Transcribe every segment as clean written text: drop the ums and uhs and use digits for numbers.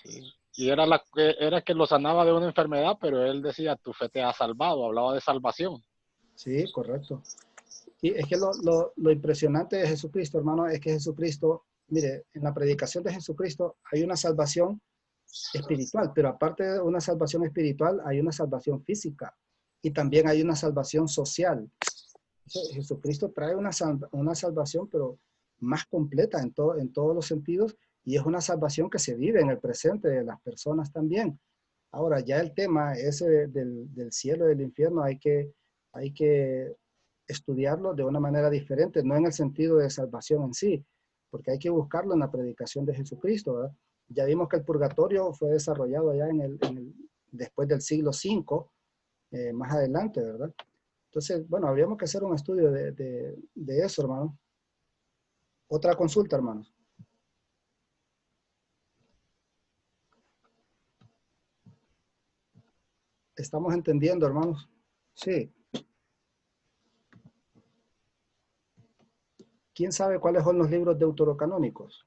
Sí. Y era que lo sanaba de una enfermedad, pero él decía, tu fe te ha salvado, hablaba de salvación. Sí, correcto. Y es que lo impresionante de Jesucristo, hermano, es que Jesucristo, mire, en la predicación de Jesucristo hay una salvación espiritual, pero aparte de una salvación espiritual, hay una salvación física y también hay una salvación social. Jesucristo trae una salvación, pero más completa en todos los sentidos, y es una salvación que se vive en el presente de las personas también. Ahora, ya el tema ese del cielo y del infierno hay que estudiarlo de una manera diferente, no en el sentido de salvación en sí, porque hay que buscarlo en la predicación de Jesucristo, ¿verdad? Ya vimos que el purgatorio fue desarrollado ya después del siglo V, más adelante, ¿verdad? Entonces, bueno, habríamos que hacer un estudio de eso, hermano. Otra consulta, hermanos. ¿Estamos entendiendo, hermanos? Sí. ¿Quién sabe cuáles son los libros deuterocanónicos?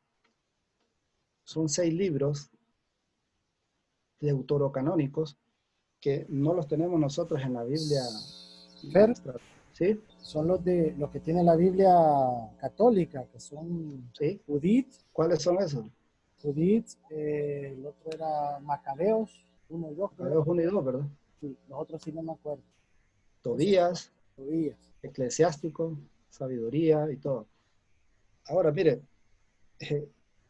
Son 6 libros deuterocanónicos que no los tenemos nosotros en la Biblia Fer, nuestra. ¿Sí? son los que tiene la Biblia católica, que son ¿Sí? Judith, ¿Cuáles son esos? el otro era Macabeos, 1 y 2, creo. Macabeos 1 y 2, ¿verdad? Sí, los otros sí no me acuerdo. Tobías, Tobías. Eclesiástico, Sabiduría y todo. Ahora, mire,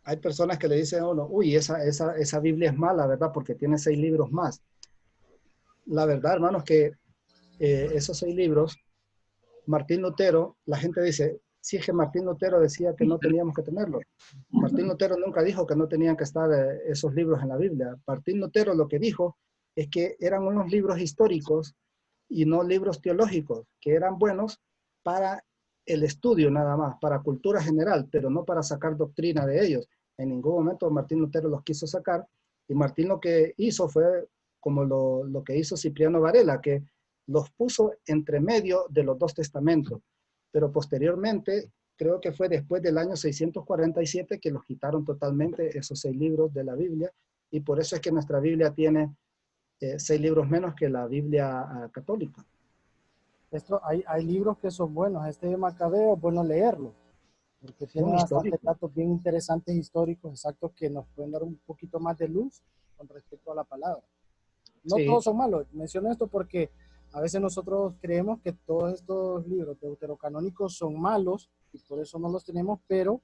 hay personas que le dicen a uno, uy, esa Biblia es mala, ¿verdad? Porque tiene 6 libros más. La verdad, hermanos, que esos 6 libros, Martín Lutero, la gente dice, si es que Martín Lutero decía que no teníamos que tenerlos. Martín Lutero nunca dijo que no tenían que estar esos libros en la Biblia. Martín Lutero lo que dijo es que eran unos libros históricos y no libros teológicos, que eran buenos para el estudio nada más, para cultura general, pero no para sacar doctrina de ellos. En ningún momento Martín Lutero los quiso sacar, y Martín lo que hizo fue como lo que hizo Cipriano Varela, que los puso entre medio de los 2 testamentos, pero posteriormente, creo que fue después del año 647 que los quitaron totalmente esos 6 libros de la Biblia, y por eso es que nuestra Biblia tiene 6 libros menos que la Biblia católica. Hay libros que son buenos. Este de Macabeo es bueno leerlo, porque tiene bastantes datos bien interesantes históricos, exactos, que nos pueden dar un poquito más de luz con respecto a la palabra. No todos son malos. Menciono esto porque a veces nosotros creemos que todos estos libros deuterocanónicos son malos y por eso no los tenemos, pero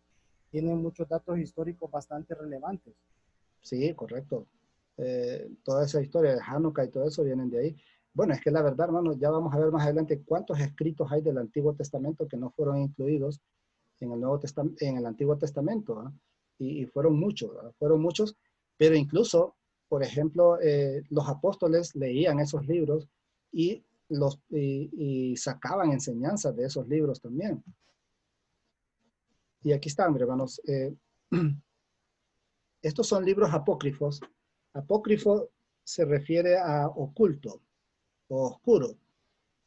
tienen muchos datos históricos bastante relevantes. Sí, correcto. Toda esa historia de Hanukkah y todo eso vienen de ahí. Bueno, es que la verdad, hermano, ya vamos a ver más adelante cuántos escritos hay del Antiguo Testamento que no fueron incluidos en el Antiguo Testamento, ¿eh? Y fueron muchos, ¿verdad? Fueron muchos, pero incluso, por ejemplo, los apóstoles leían esos libros y y sacaban enseñanzas de esos libros también. Y aquí están, hermanos. Estos son libros apócrifos. Apócrifo se refiere a oculto o oscuro,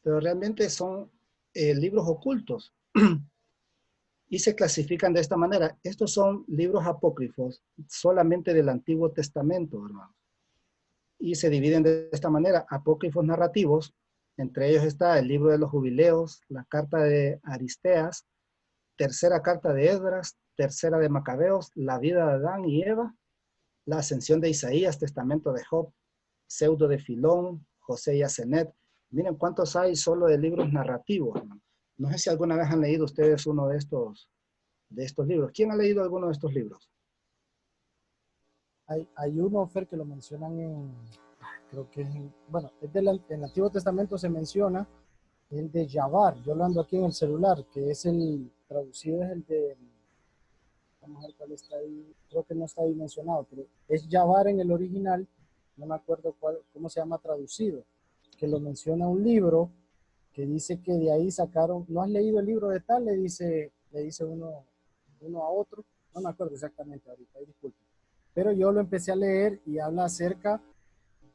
pero realmente son libros ocultos y se clasifican de esta manera. Estos son libros apócrifos solamente del Antiguo Testamento, hermanos, y se dividen de esta manera: apócrifos narrativos, entre ellos está el libro de los jubileos, la carta de Aristeas, tercera carta de Esdras, tercera de Macabeos, la vida de Adán y Eva, la ascensión de Isaías, testamento de Job, pseudo de Filón, José y Asenet. Miren cuántos hay solo de libros narrativos, hermano. No sé si alguna vez han leído ustedes uno de estos libros. ¿Quién ha leído alguno de estos libros? Hay uno, Fer, que lo mencionan creo que bueno, en el Antiguo Testamento se menciona el de Yavar. Yo lo ando aquí en el celular, que es traducido es el de, vamos a ver cuál está ahí, creo que no está ahí mencionado, pero es Yavar en el original, no me acuerdo cómo se llama traducido, que lo menciona un libro que dice que de ahí sacaron, ¿no has leído el libro de tal? Le dice uno a otro, no me acuerdo exactamente ahorita, disculpe. Pero yo lo empecé a leer y habla acerca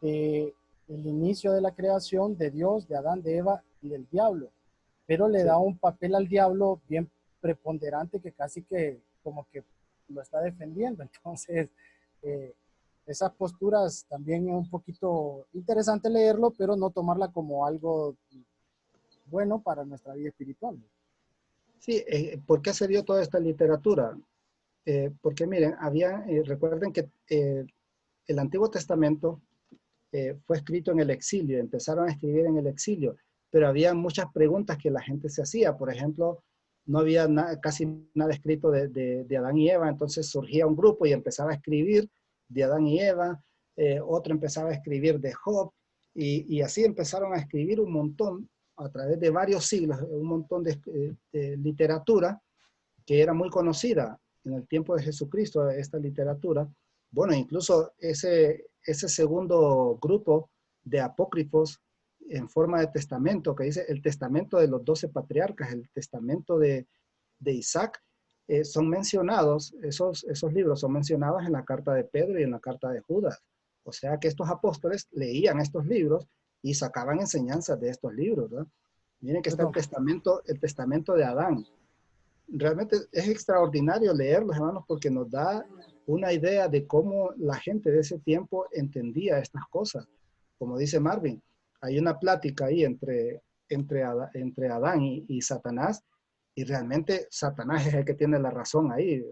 de el inicio de la creación de Dios, de Adán, de Eva y del diablo. Pero le da un papel al diablo bien preponderante, que casi que como que lo está defendiendo. Entonces, esas posturas también es un poquito interesante leerlo, pero no tomarla como algo bueno para nuestra vida espiritual. Sí, ¿por qué se dio toda esta literatura? Porque miren, recuerden que el Antiguo Testamento fue escrito en el exilio, empezaron a escribir en el exilio, pero había muchas preguntas que la gente se hacía. Por ejemplo, no había casi nada escrito de Adán y Eva, entonces surgía un grupo y empezaba a escribir de Adán y Eva, otro empezaba a escribir de Job, y así empezaron a escribir un montón, a través de varios siglos, un montón de literatura que era muy conocida en el tiempo de Jesucristo, esta literatura. Bueno, incluso ese segundo grupo de apócrifos en forma de testamento, que dice el testamento de los 12 patriarcas, el testamento de Isaac, son mencionados, esos libros son mencionados en la carta de Pedro y en la carta de Judas. O sea que estos apóstoles leían estos libros y sacaban enseñanzas de estos libros, ¿verdad? Miren que está el testamento de Adán. Realmente es extraordinario leerlos, hermanos, porque nos da una idea de cómo la gente de ese tiempo entendía estas cosas. Como dice Marvin, hay una plática ahí entre Adán y Satanás, y realmente Satanás es el que tiene la razón ahí.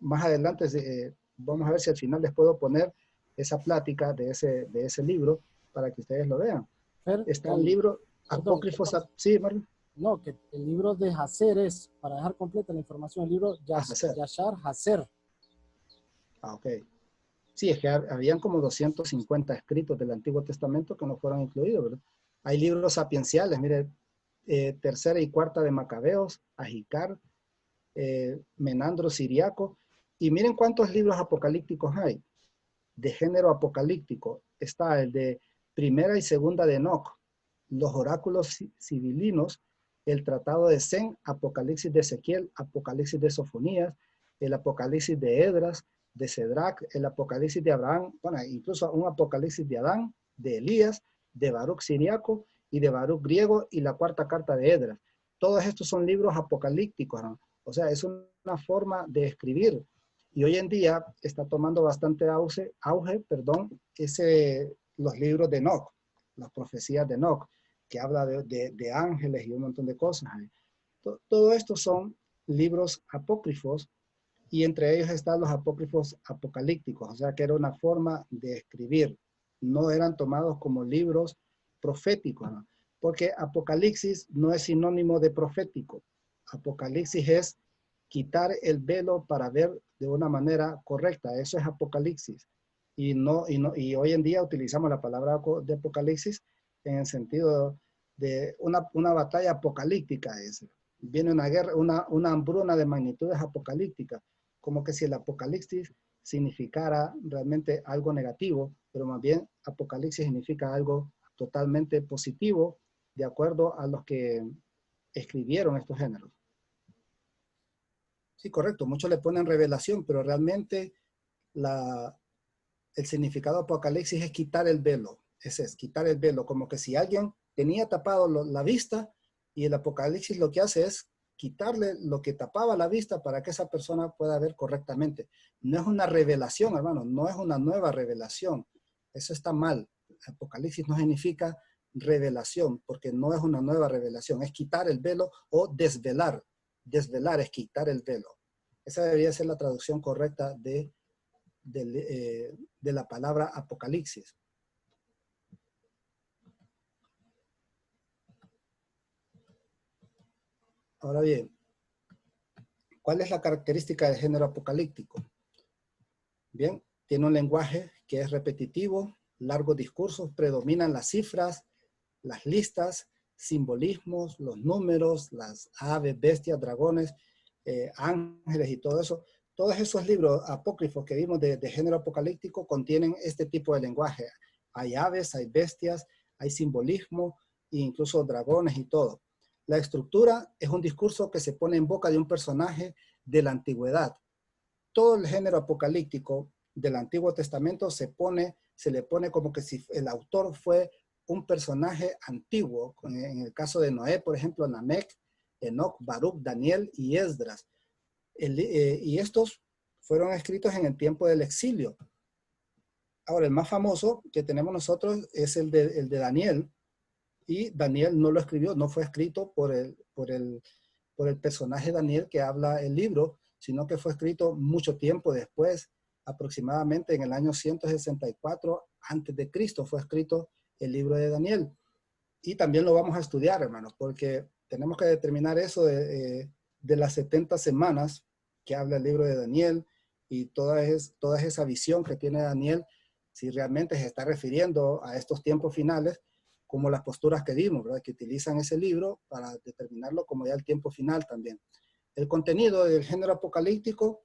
Más adelante vamos a ver si al final les puedo poner esa plática de ese libro para que ustedes lo vean. Está el libro apócrifos. Sí, Marvin. No, que el libro de Hazer es, para dejar completa la información, el libro Yashar Hazer. Ah, ok. Sí, es que habían como 250 escritos del Antiguo Testamento que no fueron incluidos, ¿verdad? Hay libros sapienciales, mire, tercera y cuarta de Macabeos, Ajicar, Menandro Siriaco, y miren cuántos libros apocalípticos hay, de género apocalíptico. Está el de primera y segunda de Enoc, los oráculos civilinos, el tratado de Zen, Apocalipsis de Ezequiel, Apocalipsis de Sofonías, el Apocalipsis de Edras, de Cedrac, el Apocalipsis de Abraham, bueno, incluso un Apocalipsis de Adán, de Elías, de Baruch siriaco y de Baruch griego, y la cuarta carta de Edras. Todos estos son libros apocalípticos, ¿no? O sea, es una forma de escribir. Y hoy en día está tomando bastante auge, los libros de Enoch, las profecías de Enoch, que habla de ángeles y un montón de cosas. Todo esto son libros apócrifos, y entre ellos están los apócrifos apocalípticos, o sea que era una forma de escribir. No eran tomados como libros proféticos, ¿no? Porque Apocalipsis no es sinónimo de profético. Apocalipsis es quitar el velo para ver de una manera correcta. Eso es Apocalipsis. Y hoy en día utilizamos la palabra de Apocalipsis en el sentido de una batalla apocalíptica. Viene una guerra, una hambruna de magnitudes apocalípticas, como que si el Apocalipsis significara realmente algo negativo, pero más bien Apocalipsis significa algo totalmente positivo, de acuerdo a los que escribieron estos géneros. Sí, correcto, muchos le ponen revelación, pero realmente el significado de Apocalipsis es quitar el velo. Ese es, quitar el velo, como que si alguien tenía tapado la vista, y el Apocalipsis lo que hace es quitarle lo que tapaba la vista para que esa persona pueda ver correctamente. No es una revelación, hermano, no es una nueva revelación. Eso está mal. Apocalipsis no significa revelación, porque no es una nueva revelación, es quitar el velo o desvelar. Desvelar es quitar el velo. Esa debería ser la traducción correcta de la palabra Apocalipsis. Ahora bien, ¿cuál es la característica del género apocalíptico? Bien, tiene un lenguaje que es repetitivo, largos discursos, predominan las cifras, las listas, simbolismos, los números, las aves, bestias, dragones, ángeles y todo eso. Todos esos libros apócrifos que vimos de género apocalíptico contienen este tipo de lenguaje. Hay aves, hay bestias, hay simbolismo, e incluso dragones y todo. La estructura es un discurso que se pone en boca de un personaje de la antigüedad. Todo el género apocalíptico del Antiguo Testamento se le pone como que si el autor fue un personaje antiguo. En el caso de Noé, por ejemplo, Lamec, Enoc, Baruch, Daniel y Esdras. Y estos fueron escritos en el tiempo del exilio. Ahora, el más famoso que tenemos nosotros es el de Daniel, y Daniel no lo escribió, no fue escrito por el personaje Daniel que habla el libro, sino que fue escrito mucho tiempo después, aproximadamente en el año 164 antes de Cristo fue escrito el libro de Daniel. Y también lo vamos a estudiar, hermanos, porque tenemos que determinar eso de las 70 semanas que habla el libro de Daniel y toda esa visión que tiene Daniel, si realmente se está refiriendo a estos tiempos finales, como las posturas que vimos, ¿verdad? Que utilizan ese libro para determinarlo como ya el tiempo final también. El contenido del género apocalíptico,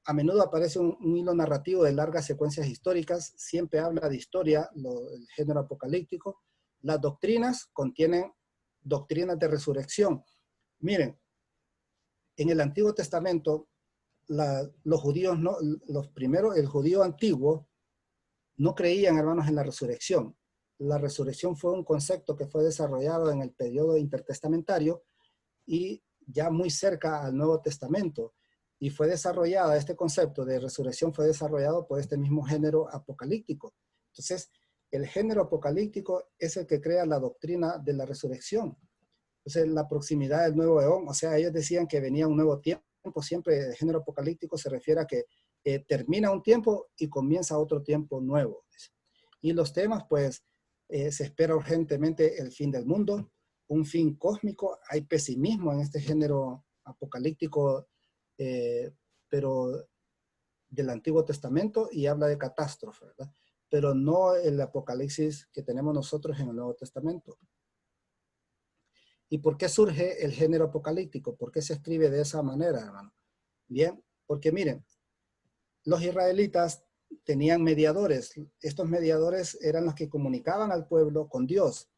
a menudo aparece un hilo narrativo de largas secuencias históricas, siempre habla de historia, el género apocalíptico. Las doctrinas contienen doctrinas de resurrección. Miren, en el Antiguo Testamento, los judíos, no, el judío antiguo no creían, hermanos, en la resurrección. La resurrección fue un concepto que fue desarrollado en el periodo intertestamentario y ya muy cerca al Nuevo Testamento. Y fue desarrollada, este concepto de resurrección fue desarrollado por este mismo género apocalíptico. Entonces, el género apocalíptico es el que crea la doctrina de la resurrección. Entonces, la proximidad del nuevo eón, o sea, ellos decían que venía un nuevo tiempo, siempre el género apocalíptico se refiere a que termina un tiempo y comienza otro tiempo nuevo. Y los temas, pues, se espera urgentemente el fin del mundo, un fin cósmico. Hay pesimismo en este género apocalíptico, pero del Antiguo Testamento, y habla de catástrofe, ¿verdad? Pero no el apocalipsis que tenemos nosotros en el Nuevo Testamento. ¿Y por qué surge el género apocalíptico? ¿Por qué se escribe de esa manera, hermano? Bien, porque miren, los israelitas tenían mediadores. Estos mediadores eran los que comunicaban al pueblo con Dios.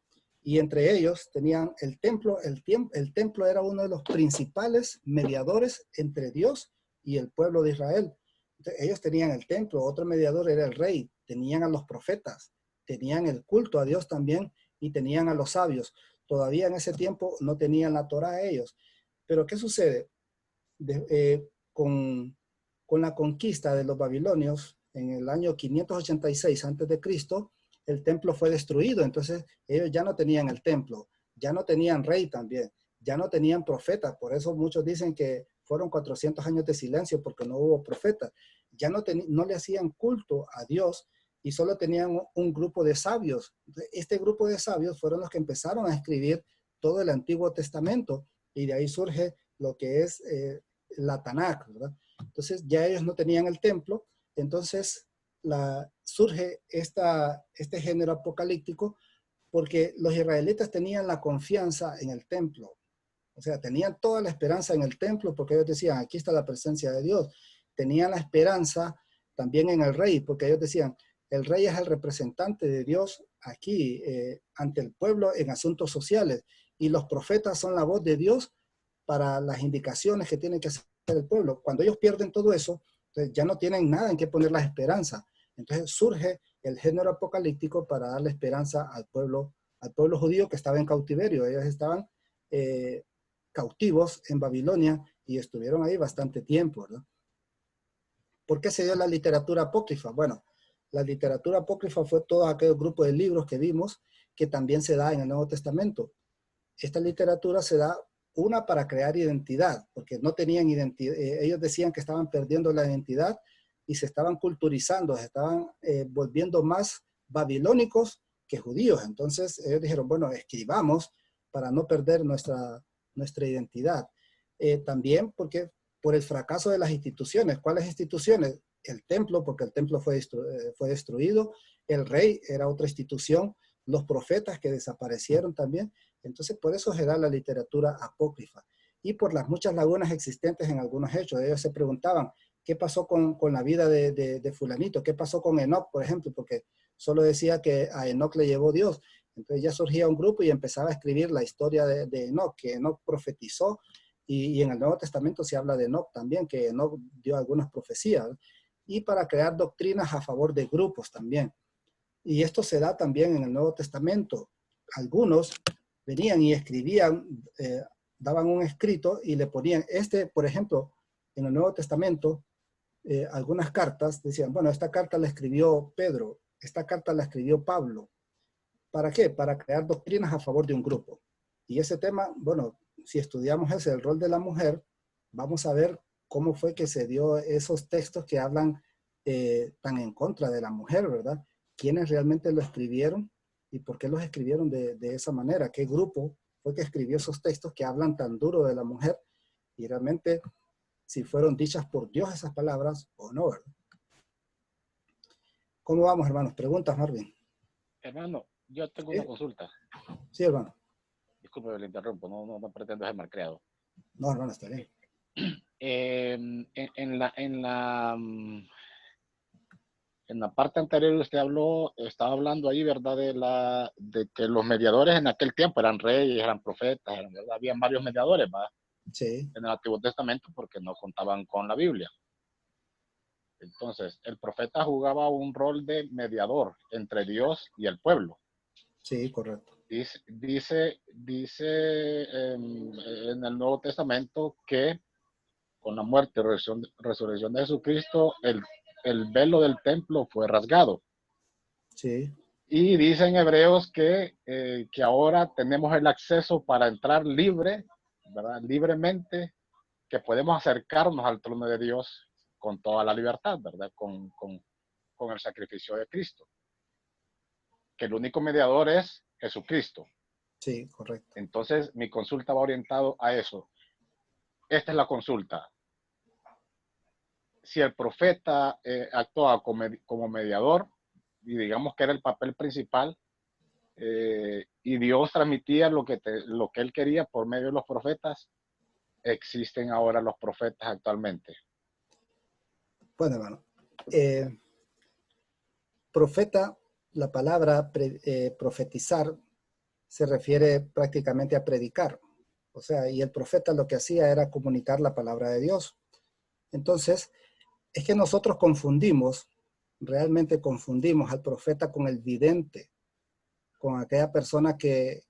Y entre ellos tenían el templo. El templo era uno de los principales mediadores entre Dios y el pueblo de Israel. Entonces, ellos tenían el templo, otro mediador era el rey, tenían a los profetas, tenían el culto a Dios también y tenían a los sabios. Todavía en ese tiempo no tenían la Torá ellos. Pero ¿qué sucede? Con la conquista de los babilonios en el año 586 a.C., el templo fue destruido. Entonces ellos ya no tenían el templo, ya no tenían rey también, ya no tenían profetas. Por eso muchos dicen que fueron 400 años de silencio porque no hubo profetas. Ya no le hacían culto a Dios y solo tenían un grupo de sabios. Este grupo de sabios fueron los que empezaron a escribir todo el Antiguo Testamento y de ahí surge lo que es la Tanakh, ¿verdad? Entonces ya ellos no tenían el templo, entonces surge este género apocalíptico porque los israelitas tenían la confianza en el templo, o sea, tenían toda la esperanza en el templo porque ellos decían, aquí está la presencia de Dios. Tenían la esperanza también en el rey, porque ellos decían, el rey es el representante de Dios aquí ante el pueblo en asuntos sociales y los profetas son la voz de Dios para las indicaciones que tiene que hacer el pueblo. Cuando ellos pierden todo eso, ya no tienen nada en qué poner la esperanza. Entonces surge el género apocalíptico para darle esperanza al pueblo judío que estaba en cautiverio. Ellos estaban cautivos en Babilonia y estuvieron ahí bastante tiempo, ¿verdad? ¿Por qué se dio la literatura apócrifa? Bueno, la literatura apócrifa fue todo aquel grupo de libros que vimos que también se da en el Nuevo Testamento. Esta literatura se da para crear identidad, porque no tenían identidad. Ellos decían que estaban perdiendo la identidad y se estaban culturizando, se estaban volviendo más babilónicos que judíos. Entonces ellos dijeron, bueno, escribamos para no perder nuestra identidad. También porque por el fracaso de las instituciones. ¿Cuáles instituciones? El templo, porque el templo fue destruido. El rey era otra institución. Los profetas que desaparecieron también. Entonces, por eso se da la literatura apócrifa. Y por las muchas lagunas existentes en algunos hechos. Ellos se preguntaban, ¿qué pasó con la vida de fulanito? ¿Qué pasó con Enoc, por ejemplo? Porque solo decía que a Enoc le llevó Dios. Entonces ya surgía un grupo y empezaba a escribir la historia de Enoc, que Enoc profetizó. Y en el Nuevo Testamento se habla de Enoc también, que Enoc dio algunas profecías. Y para crear doctrinas a favor de grupos también. Y esto se da también en el Nuevo Testamento. Algunos venían y escribían, daban un escrito y le ponían, por ejemplo, en el Nuevo Testamento, algunas cartas, decían, bueno, esta carta la escribió Pedro, esta carta la escribió Pablo. ¿Para qué? Para crear doctrinas a favor de un grupo. Y ese tema, bueno, si estudiamos ese, el rol de la mujer, vamos a ver cómo fue que se dio esos textos que hablan tan en contra de la mujer, ¿verdad? ¿Quiénes realmente lo escribieron y por qué los escribieron de esa manera? ¿Qué grupo fue que escribió esos textos que hablan tan duro de la mujer? Y realmente si fueron dichas por Dios esas palabras o no, ¿verdad? ¿Cómo vamos, hermanos? Preguntas, Marvin. Hermano, yo tengo ¿Sí? una consulta. Sí, hermano. Disculpe, le interrumpo, no pretendo ser malcriado. No, hermano, está bien. En la parte anterior usted estaba hablando ahí, ¿verdad? De que los mediadores en aquel tiempo eran reyes, eran profetas, habían varios mediadores, ¿va? Sí, En el Antiguo Testamento porque no contaban con la Biblia. Entonces, el profeta jugaba un rol de mediador entre Dios y el pueblo. sí, correcto. Dice en el Nuevo Testamento que con la muerte y resurrección de Jesucristo, el velo del templo fue rasgado. Sí, Y dice en Hebreos que ahora tenemos el acceso para entrar libre, ¿verdad? Libremente, que podemos acercarnos al trono de Dios con toda la libertad, ¿verdad? Con el sacrificio de Cristo. Que el único mediador es Jesucristo. sí, correcto. Entonces, mi consulta va orientado a eso. Esta es la consulta. Si el profeta actuaba como mediador, y digamos que era el papel principal, y Dios transmitía lo que él quería por medio de los profetas, existen ahora los profetas actualmente. Bueno, hermano. Profeta, la palabra profetizar se refiere prácticamente a predicar. O sea, y el profeta lo que hacía era comunicar la palabra de Dios. Entonces, es que nosotros realmente confundimos al profeta con el vidente, con aquella persona que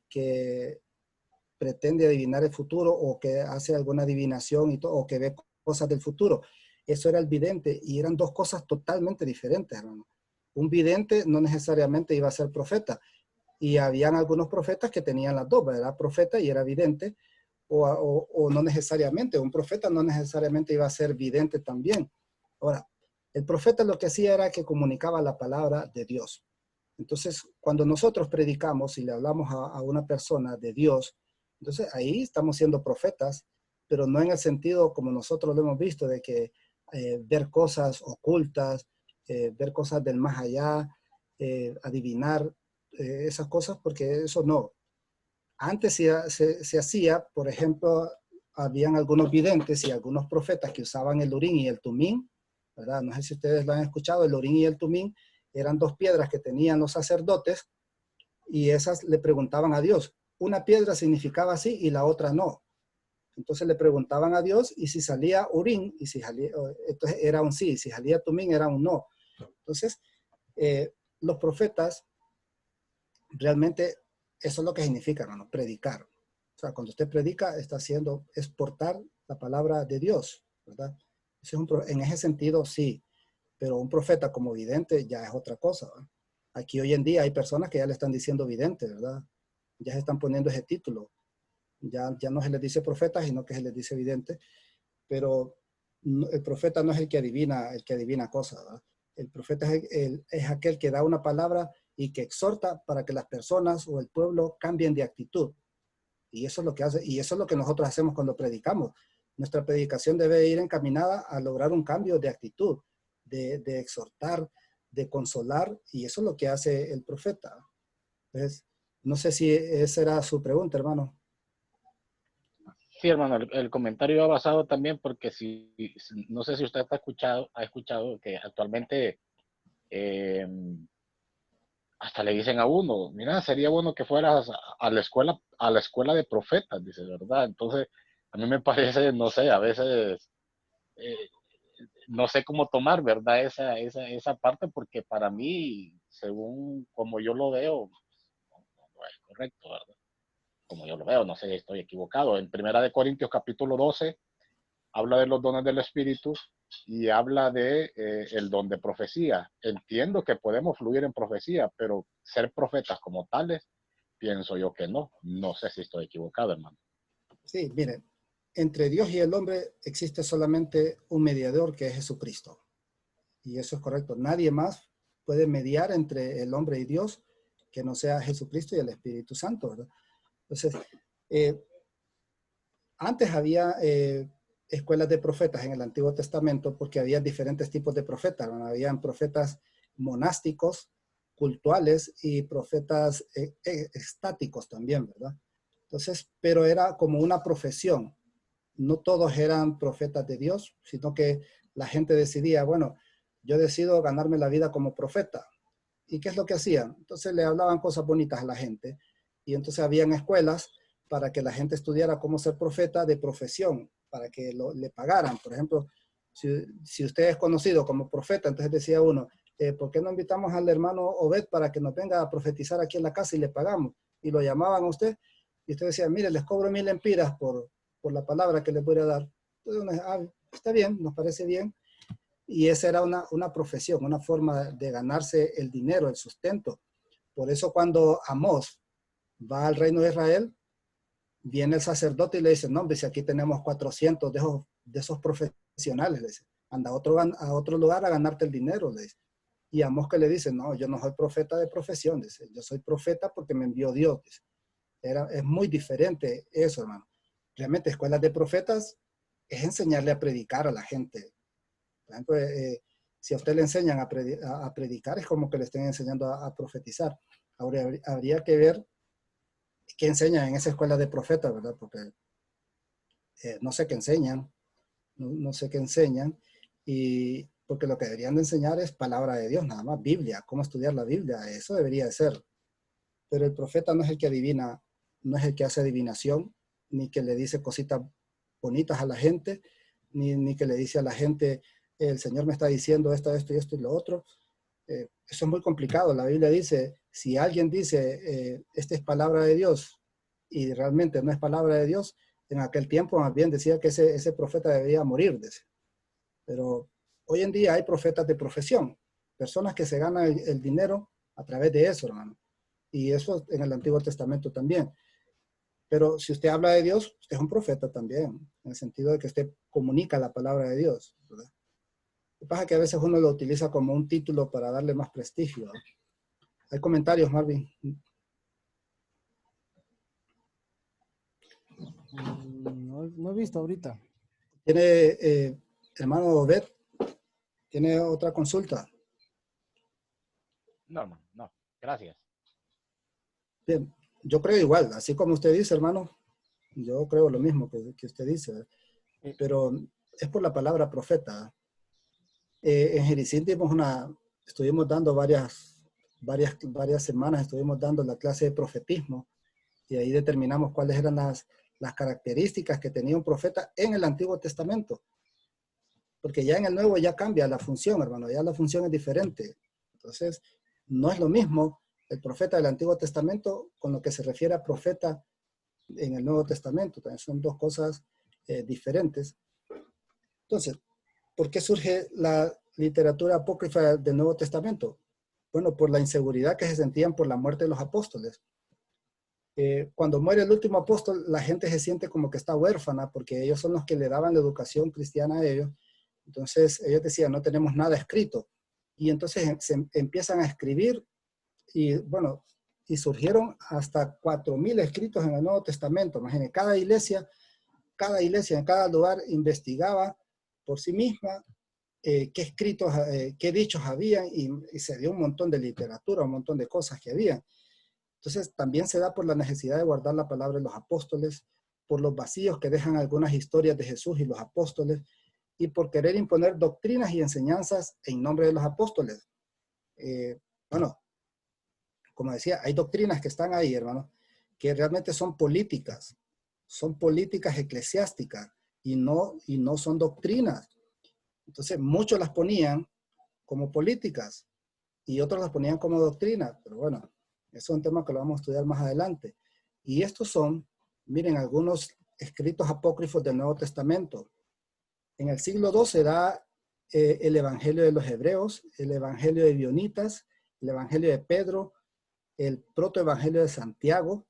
pretende adivinar el futuro o que hace alguna adivinación y todo, o que ve cosas del futuro. Eso era el vidente y eran dos cosas totalmente diferentes, hermano. Un vidente no necesariamente iba a ser profeta y habían algunos profetas que tenían las dos, era profeta y era vidente, o no necesariamente, un profeta no necesariamente iba a ser vidente también. Ahora, el profeta lo que hacía era que comunicaba la palabra de Dios. Entonces, cuando nosotros predicamos y le hablamos a una persona de Dios, entonces ahí estamos siendo profetas, pero no en el sentido como nosotros lo hemos visto, de que ver cosas ocultas, ver cosas del más allá, adivinar esas cosas, porque eso no. Antes se hacía, por ejemplo, habían algunos videntes y algunos profetas que usaban el urín y el tumín, ¿verdad? No sé si ustedes lo han escuchado, el urín y el tumín eran dos piedras que tenían los sacerdotes y esas le preguntaban a Dios. Una piedra significaba sí y la otra no. Entonces le preguntaban a Dios y si salía urín, y si salía, entonces era un sí, si salía tumín era un no. Entonces, los profetas realmente eso es lo que significa, hermano, predicar. O sea, cuando usted predica, está haciendo, exportar la palabra de Dios, ¿verdad? En ese sentido, sí, pero un profeta como vidente ya es otra cosa, ¿verdad? Aquí hoy en día hay personas que ya le están diciendo vidente, ¿verdad? Ya se están poniendo ese título. Ya no se les dice profeta, sino que se les dice vidente, pero el profeta no es el que adivina cosas, ¿verdad? El profeta es aquel que da una palabra y que exhorta para que las personas o el pueblo cambien de actitud. Y eso es lo que hace, y eso es lo que nosotros hacemos cuando predicamos. Nuestra predicación debe ir encaminada a lograr un cambio de actitud, de exhortar, de consolar, y eso es lo que hace el profeta. Entonces, no sé si esa era su pregunta, hermano. Sí, hermano, el comentario va basado también porque no sé si usted ha escuchado que actualmente eh, hasta le dicen a uno, mira, sería bueno que fueras a la escuela de profetas, dice, ¿verdad? Entonces, a mí me parece, no sé, a veces eh, no sé cómo tomar, ¿verdad? Esa parte, porque para mí, según como yo lo veo, no es correcto, ¿verdad? Como yo lo veo, no sé si estoy equivocado. En Primera de Corintios capítulo 12 habla de los dones del Espíritu y habla de el don de profecía. Entiendo que podemos fluir en profecía, pero ser profetas como tales, pienso yo que no. No sé si estoy equivocado, hermano. Sí, miren, entre Dios y el hombre existe solamente un mediador, que es Jesucristo. Y eso es correcto. Nadie más puede mediar entre el hombre y Dios que no sea Jesucristo y el Espíritu Santo, ¿verdad? Entonces, eh, antes había escuelas de profetas en el Antiguo Testamento porque había diferentes tipos de profetas, ¿no? Habían profetas monásticos, cultuales y profetas estáticos también, ¿verdad? Entonces, pero era como una profesión. No todos eran profetas de Dios, sino que la gente decidía, bueno, yo decido ganarme la vida como profeta. ¿Y qué es lo que hacían? Entonces le hablaban cosas bonitas a la gente. Y entonces habían escuelas para que la gente estudiara cómo ser profeta de profesión, para que le pagaran. Por ejemplo, si usted es conocido como profeta, entonces decía uno, ¿por qué no invitamos al hermano Obed para que nos venga a profetizar aquí en la casa y le pagamos? Y lo llamaban a usted y usted decía, mire, les cobro 1000 lempiras por la palabra que les voy a dar. Entonces, está bien, nos parece bien. Y esa era una profesión, una forma de ganarse el dinero, el sustento. Por eso cuando Amós va al reino de Israel, viene el sacerdote y le dice, no, hombre, si aquí tenemos 400 de esos profesionales, le dice, anda a otro lugar a ganarte el dinero, le dice. Y Amós que le dice, no, yo no soy profeta de profesión, dice, yo soy profeta porque me envió Dios, dice. Es muy diferente eso, hermano. Realmente escuelas de profetas es enseñarle a predicar a la gente. Por ejemplo, si a usted le enseñan a predicar, es como que le estén enseñando a profetizar. Ahora habría que ver qué enseñan en esa escuela de profetas, ¿verdad? Porque no sé qué enseñan, no sé qué enseñan, y porque lo que deberían de enseñar es palabra de Dios, nada más, Biblia, cómo estudiar la Biblia, eso debería de ser. Pero el profeta no es el que adivina, no es el que hace adivinación, ni que le dice cositas bonitas a la gente, ni que le dice a la gente, el Señor me está diciendo esto, esto y esto y lo otro. Eso es muy complicado. La Biblia dice, si alguien dice, esta es palabra de Dios, y realmente no es palabra de Dios, en aquel tiempo más bien decía que ese profeta debía morir. Pero hoy en día hay profetas de profesión, personas que se ganan el dinero a través de eso, hermano. Y eso en el Antiguo Testamento también. Pero si usted habla de Dios, usted es un profeta también, en el sentido de que usted comunica la palabra de Dios, ¿verdad? Lo que pasa es que a veces uno lo utiliza como un título para darle más prestigio, ¿verdad? Hay comentarios, Marvin. No he visto ahorita. Tiene, hermano Obed, tiene otra consulta. No, hermano, no. Gracias. Bien, yo creo igual, así como usted dice, hermano, yo creo lo mismo que usted dice, ¿verdad? Pero es por la palabra profeta. En Jericín estuvimos dando varias semanas, estuvimos dando la clase de profetismo y ahí determinamos cuáles eran las características que tenía un profeta en el Antiguo Testamento. Porque ya en el Nuevo ya cambia la función, hermano, ya la función es diferente. Entonces, no es lo mismo el profeta del Antiguo Testamento con lo que se refiere a profeta en el Nuevo Testamento. También son dos cosas diferentes. Entonces, ¿por qué surge la literatura apócrifa del Nuevo Testamento? Bueno, por la inseguridad que se sentían por la muerte de los apóstoles. Cuando muere el último apóstol, la gente se siente como que está huérfana porque ellos son los que le daban la educación cristiana a ellos. Entonces ellos decían, no tenemos nada escrito. Y entonces se empiezan a escribir y bueno, y surgieron hasta 4000 escritos en el Nuevo Testamento. Imagínense, cada iglesia en cada lugar investigaba por sí misma qué escritos, qué dichos habían y se dio un montón de literatura, un montón de cosas que había. Entonces también se da por la necesidad de guardar la palabra de los apóstoles, por los vacíos que dejan algunas historias de Jesús y los apóstoles, y por querer imponer doctrinas y enseñanzas en nombre de los apóstoles. Bueno, como decía, hay doctrinas que están ahí, hermano, que realmente son políticas eclesiásticas y no son doctrinas. Entonces muchos las ponían como políticas y otros las ponían como doctrinas, pero bueno, eso es un tema que lo vamos a estudiar más adelante. Y estos son, miren, algunos escritos apócrifos del Nuevo Testamento. En el siglo II se da el Evangelio de los Hebreos, el Evangelio de Bionitas, el Evangelio de Pedro, el protoevangelio de Santiago,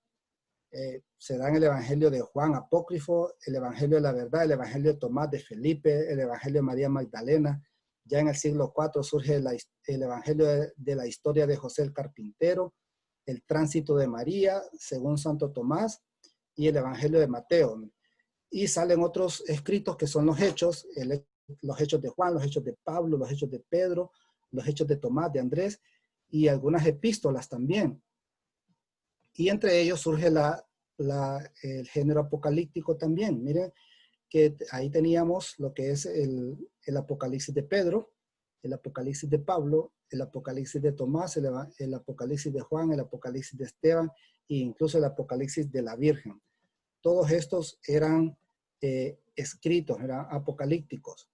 se dan el Evangelio de Juan Apócrifo, el Evangelio de la Verdad, el Evangelio de Tomás de Felipe, el Evangelio de María Magdalena. Ya en el siglo IV surge el Evangelio de la historia de José el Carpintero, el Tránsito de María, según Santo Tomás, y el Evangelio de Mateo. Y salen otros escritos que son los Hechos, los Hechos de Juan, los Hechos de Pablo, los Hechos de Pedro, los Hechos de Tomás, de Andrés, y algunas epístolas también. Y entre ellos surge el género apocalíptico también. Miren que ahí teníamos lo que es el Apocalipsis de Pedro, el Apocalipsis de Pablo, el Apocalipsis de Tomás, el Apocalipsis de Juan, el Apocalipsis de Esteban e incluso el Apocalipsis de la Virgen. Todos estos eran escritos, eran apocalípticos.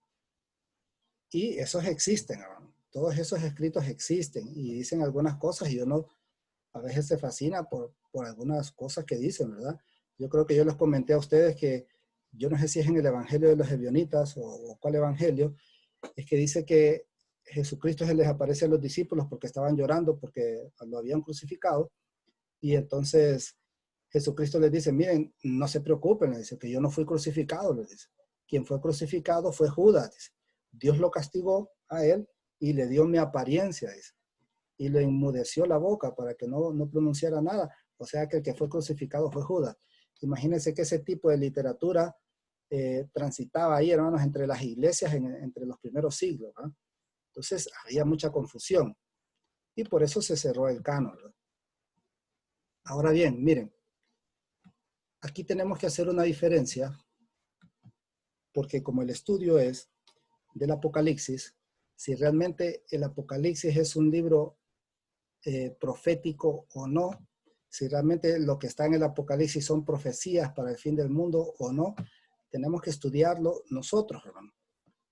Y esos existen, hermano. Todos esos escritos existen y dicen algunas cosas y uno a veces se fascina por algunas cosas que dicen, ¿verdad? Yo creo que yo les comenté a ustedes que yo no sé si es en el Evangelio de los Ebionitas o cuál Evangelio, es que dice que Jesucristo se les aparece a los discípulos porque estaban llorando porque lo habían crucificado y entonces Jesucristo les dice, miren, no se preocupen, les dice que yo no fui crucificado, les dice. Quien fue crucificado fue Judas, dice. Dios lo castigó a él y le dio mi apariencia, dice. Y le enmudeció la boca para que no pronunciara nada. O sea que el que fue crucificado fue Judas. Imagínense que ese tipo de literatura transitaba ahí, hermanos, entre las iglesias entre los primeros siglos, ¿no? Entonces había mucha confusión. Y por eso se cerró el canon, ¿no? Ahora bien, miren, aquí tenemos que hacer una diferencia, porque como el estudio es del Apocalipsis, si realmente el Apocalipsis es un libro profético o no, si realmente lo que está en el Apocalipsis son profecías para el fin del mundo o no, tenemos que estudiarlo nosotros, hermano,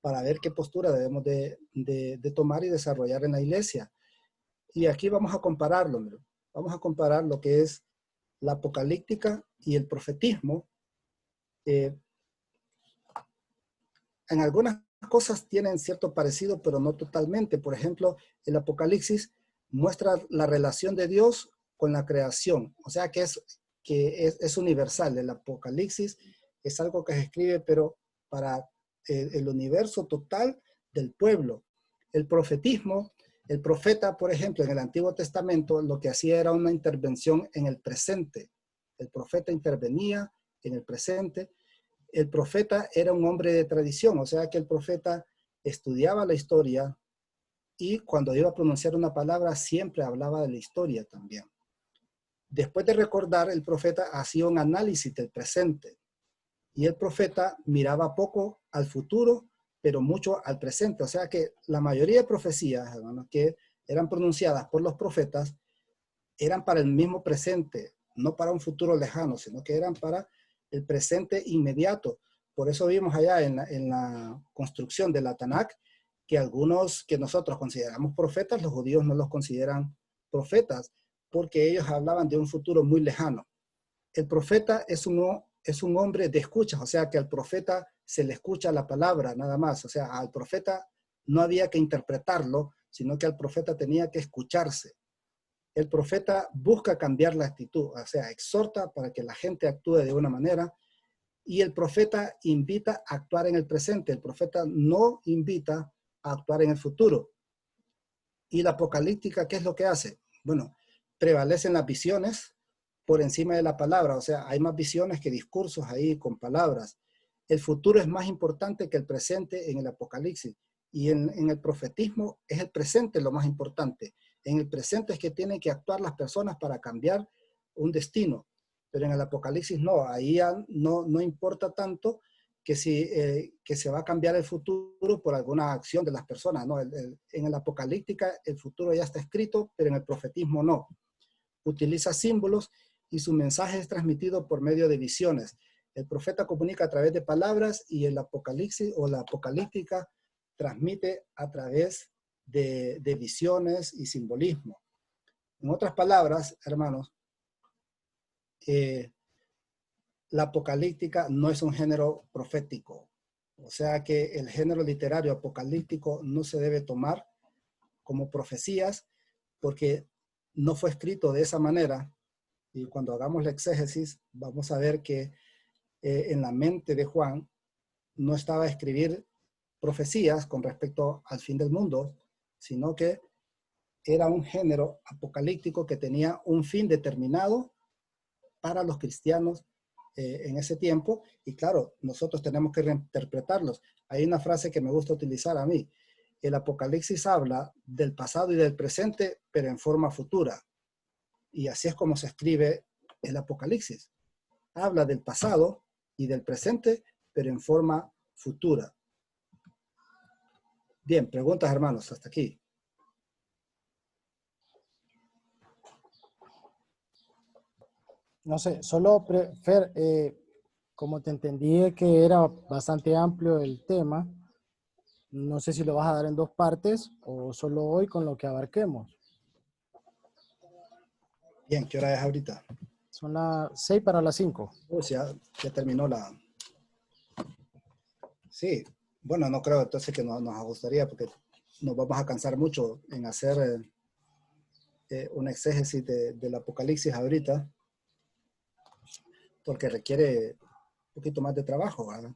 para ver qué postura debemos de tomar y desarrollar en la iglesia. Y aquí vamos a compararlo, ¿no? Vamos a comparar lo que es la apocalíptica y el profetismo. En algunas cosas tienen cierto parecido, pero no totalmente. Por ejemplo, el Apocalipsis muestra la relación de Dios con la creación. O sea que es universal. El Apocalipsis es algo que se escribe, pero para el universo total del pueblo. El profetismo, el profeta, por ejemplo, en el Antiguo Testamento, lo que hacía era una intervención en el presente. El profeta intervenía en el presente. El profeta era un hombre de tradición, o sea que el profeta estudiaba la historia y cuando iba a pronunciar una palabra siempre hablaba de la historia también. Después de recordar, el profeta hacía un análisis del presente y el profeta miraba poco al futuro, pero mucho al presente. O sea que la mayoría de profecías, hermanos, que eran pronunciadas por los profetas eran para el mismo presente, no para un futuro lejano, sino que eran para el presente inmediato. Por eso vimos allá en la construcción de la Tanakh que algunos que nosotros consideramos profetas, los judíos no los consideran profetas, porque ellos hablaban de un futuro muy lejano. El profeta es un hombre de escucha, o sea que al profeta se le escucha la palabra nada más, o sea, al profeta no había que interpretarlo, sino que al profeta tenía que escucharse. El profeta busca cambiar la actitud, o sea, exhorta para que la gente actúe de una manera y el profeta invita a actuar en el presente. El profeta no invita a actuar en el futuro. Y la apocalíptica, ¿qué es lo que hace? Bueno, prevalecen las visiones por encima de la palabra, o sea, hay más visiones que discursos ahí con palabras. El futuro es más importante que el presente en el apocalipsis y en el profetismo es el presente lo más importante. En el presente es que tienen que actuar las personas para cambiar un destino, pero en el apocalipsis no, ahí ya no importa tanto que se va a cambiar el futuro por alguna acción de las personas, ¿no? En la apocalíptica el futuro ya está escrito, pero en el profetismo no. Utiliza símbolos y su mensaje es transmitido por medio de visiones. El profeta comunica a través de palabras y el apocalipsis o la apocalíptica transmite a través de visiones y simbolismo. En otras palabras, hermanos, la apocalíptica no es un género profético. O sea que el género literario apocalíptico no se debe tomar como profecías porque no fue escrito de esa manera. Y cuando hagamos la exégesis, vamos a ver que en la mente de Juan no estaba a escribir profecías con respecto al fin del mundo, sino que era un género apocalíptico que tenía un fin determinado para los cristianos en ese tiempo. Y claro, nosotros tenemos que reinterpretarlos. Hay una frase que me gusta utilizar a mí. El Apocalipsis habla del pasado y del presente, pero en forma futura. Y así es como se escribe el Apocalipsis. Habla del pasado y del presente, pero en forma futura. Bien, preguntas, hermanos, hasta aquí. No sé, solo, Fer, como te entendí que era bastante amplio el tema, no sé si lo vas a dar en dos partes o solo hoy con lo que abarquemos. Bien, ¿qué hora es ahorita? Son las 6 para las 5. Pues ya terminó la... Sí, bueno, no creo entonces que nos gustaría porque nos vamos a cansar mucho en hacer una exégesis del Apocalipsis ahorita, porque requiere un poquito más de trabajo, ¿verdad?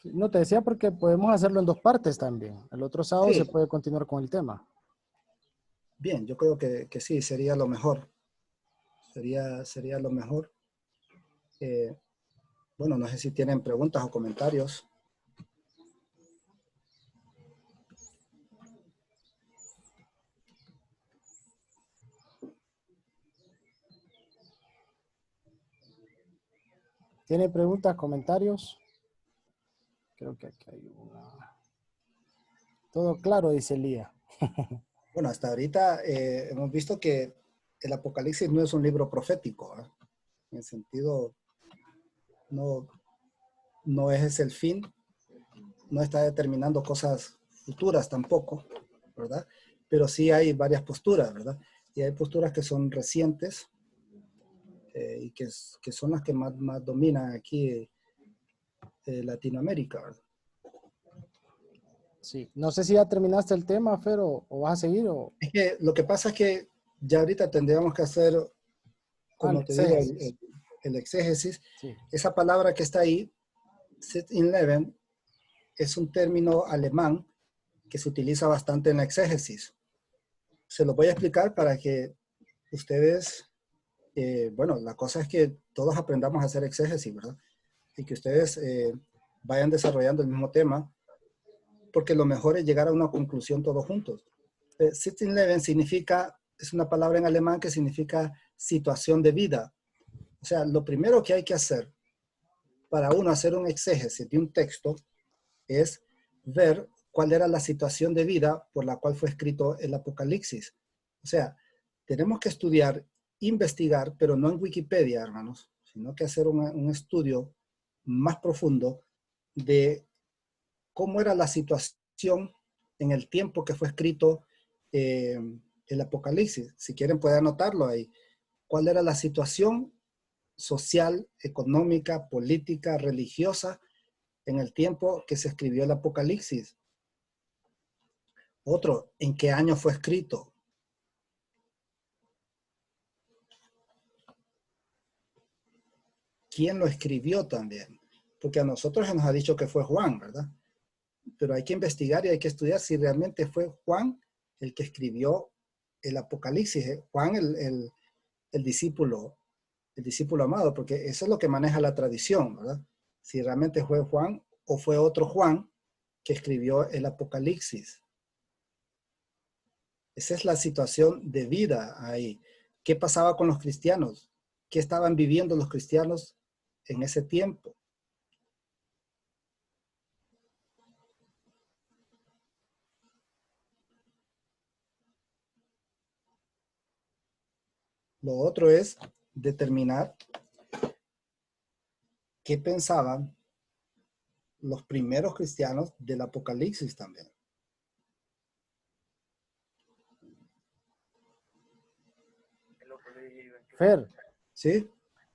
No, te decía porque podemos hacerlo en dos partes también. El otro sábado se Sí, puede continuar con el tema. bien, yo creo que sí, sería lo mejor. Sería lo mejor. Eh, bueno, no sé si tienen preguntas o comentarios. ¿Tiene preguntas, comentarios? Creo que aquí hay una. Todo claro, dice Lía. Bueno, hasta ahorita hemos visto que el Apocalipsis no es un libro profético, ¿eh? En el sentido, no, no es el fin, no está determinando cosas futuras tampoco, ¿verdad? Pero sí hay varias posturas, ¿verdad? Y hay posturas que son recientes y que son las que más dominan aquí Latinoamérica, ¿verdad? Sí. No sé si ya terminaste el tema, Fer, o vas a seguir o... Es que lo que pasa es que ya ahorita tendríamos que hacer, Ah, como te digo, exégesis. el exégesis. Sí. Esa palabra que está ahí, Sit in Leven, es un término alemán que se utiliza bastante en la exégesis. Se lo voy a explicar para que ustedes, bueno, la cosa es que todos aprendamos a hacer exégesis, ¿verdad? Y que ustedes vayan desarrollando el mismo tema, porque lo mejor es llegar a una conclusión todos juntos. Sitting Leben significa, es una palabra en alemán que significa situación de vida. O sea, lo primero que hay que hacer para uno hacer un exégesis de un texto es ver cuál era la situación de vida por la cual fue escrito el Apocalipsis. O sea, tenemos que estudiar, investigar, pero no en Wikipedia, hermanos, sino que hacer un estudio más profundo de cómo era la situación en el tiempo que fue escrito el Apocalipsis. Si quieren pueden anotarlo ahí. ¿Cuál era la situación social, económica, política, religiosa en el tiempo que se escribió el Apocalipsis? Otro, ¿en qué año fue escrito? ¿Quién lo escribió también? Porque a nosotros se nos ha dicho que fue Juan, ¿verdad? Pero hay que investigar y hay que estudiar si realmente fue Juan el que escribió el Apocalipsis, Juan el discípulo amado, porque eso es lo que maneja la tradición, ¿verdad? Si realmente fue Juan o fue otro Juan que escribió el Apocalipsis. Esa es la situación de vida ahí. ¿Qué pasaba con los cristianos? ¿Qué estaban viviendo los cristianos en ese tiempo? Lo otro es determinar qué pensaban los primeros cristianos del Apocalipsis también. Fer, ¿Sí?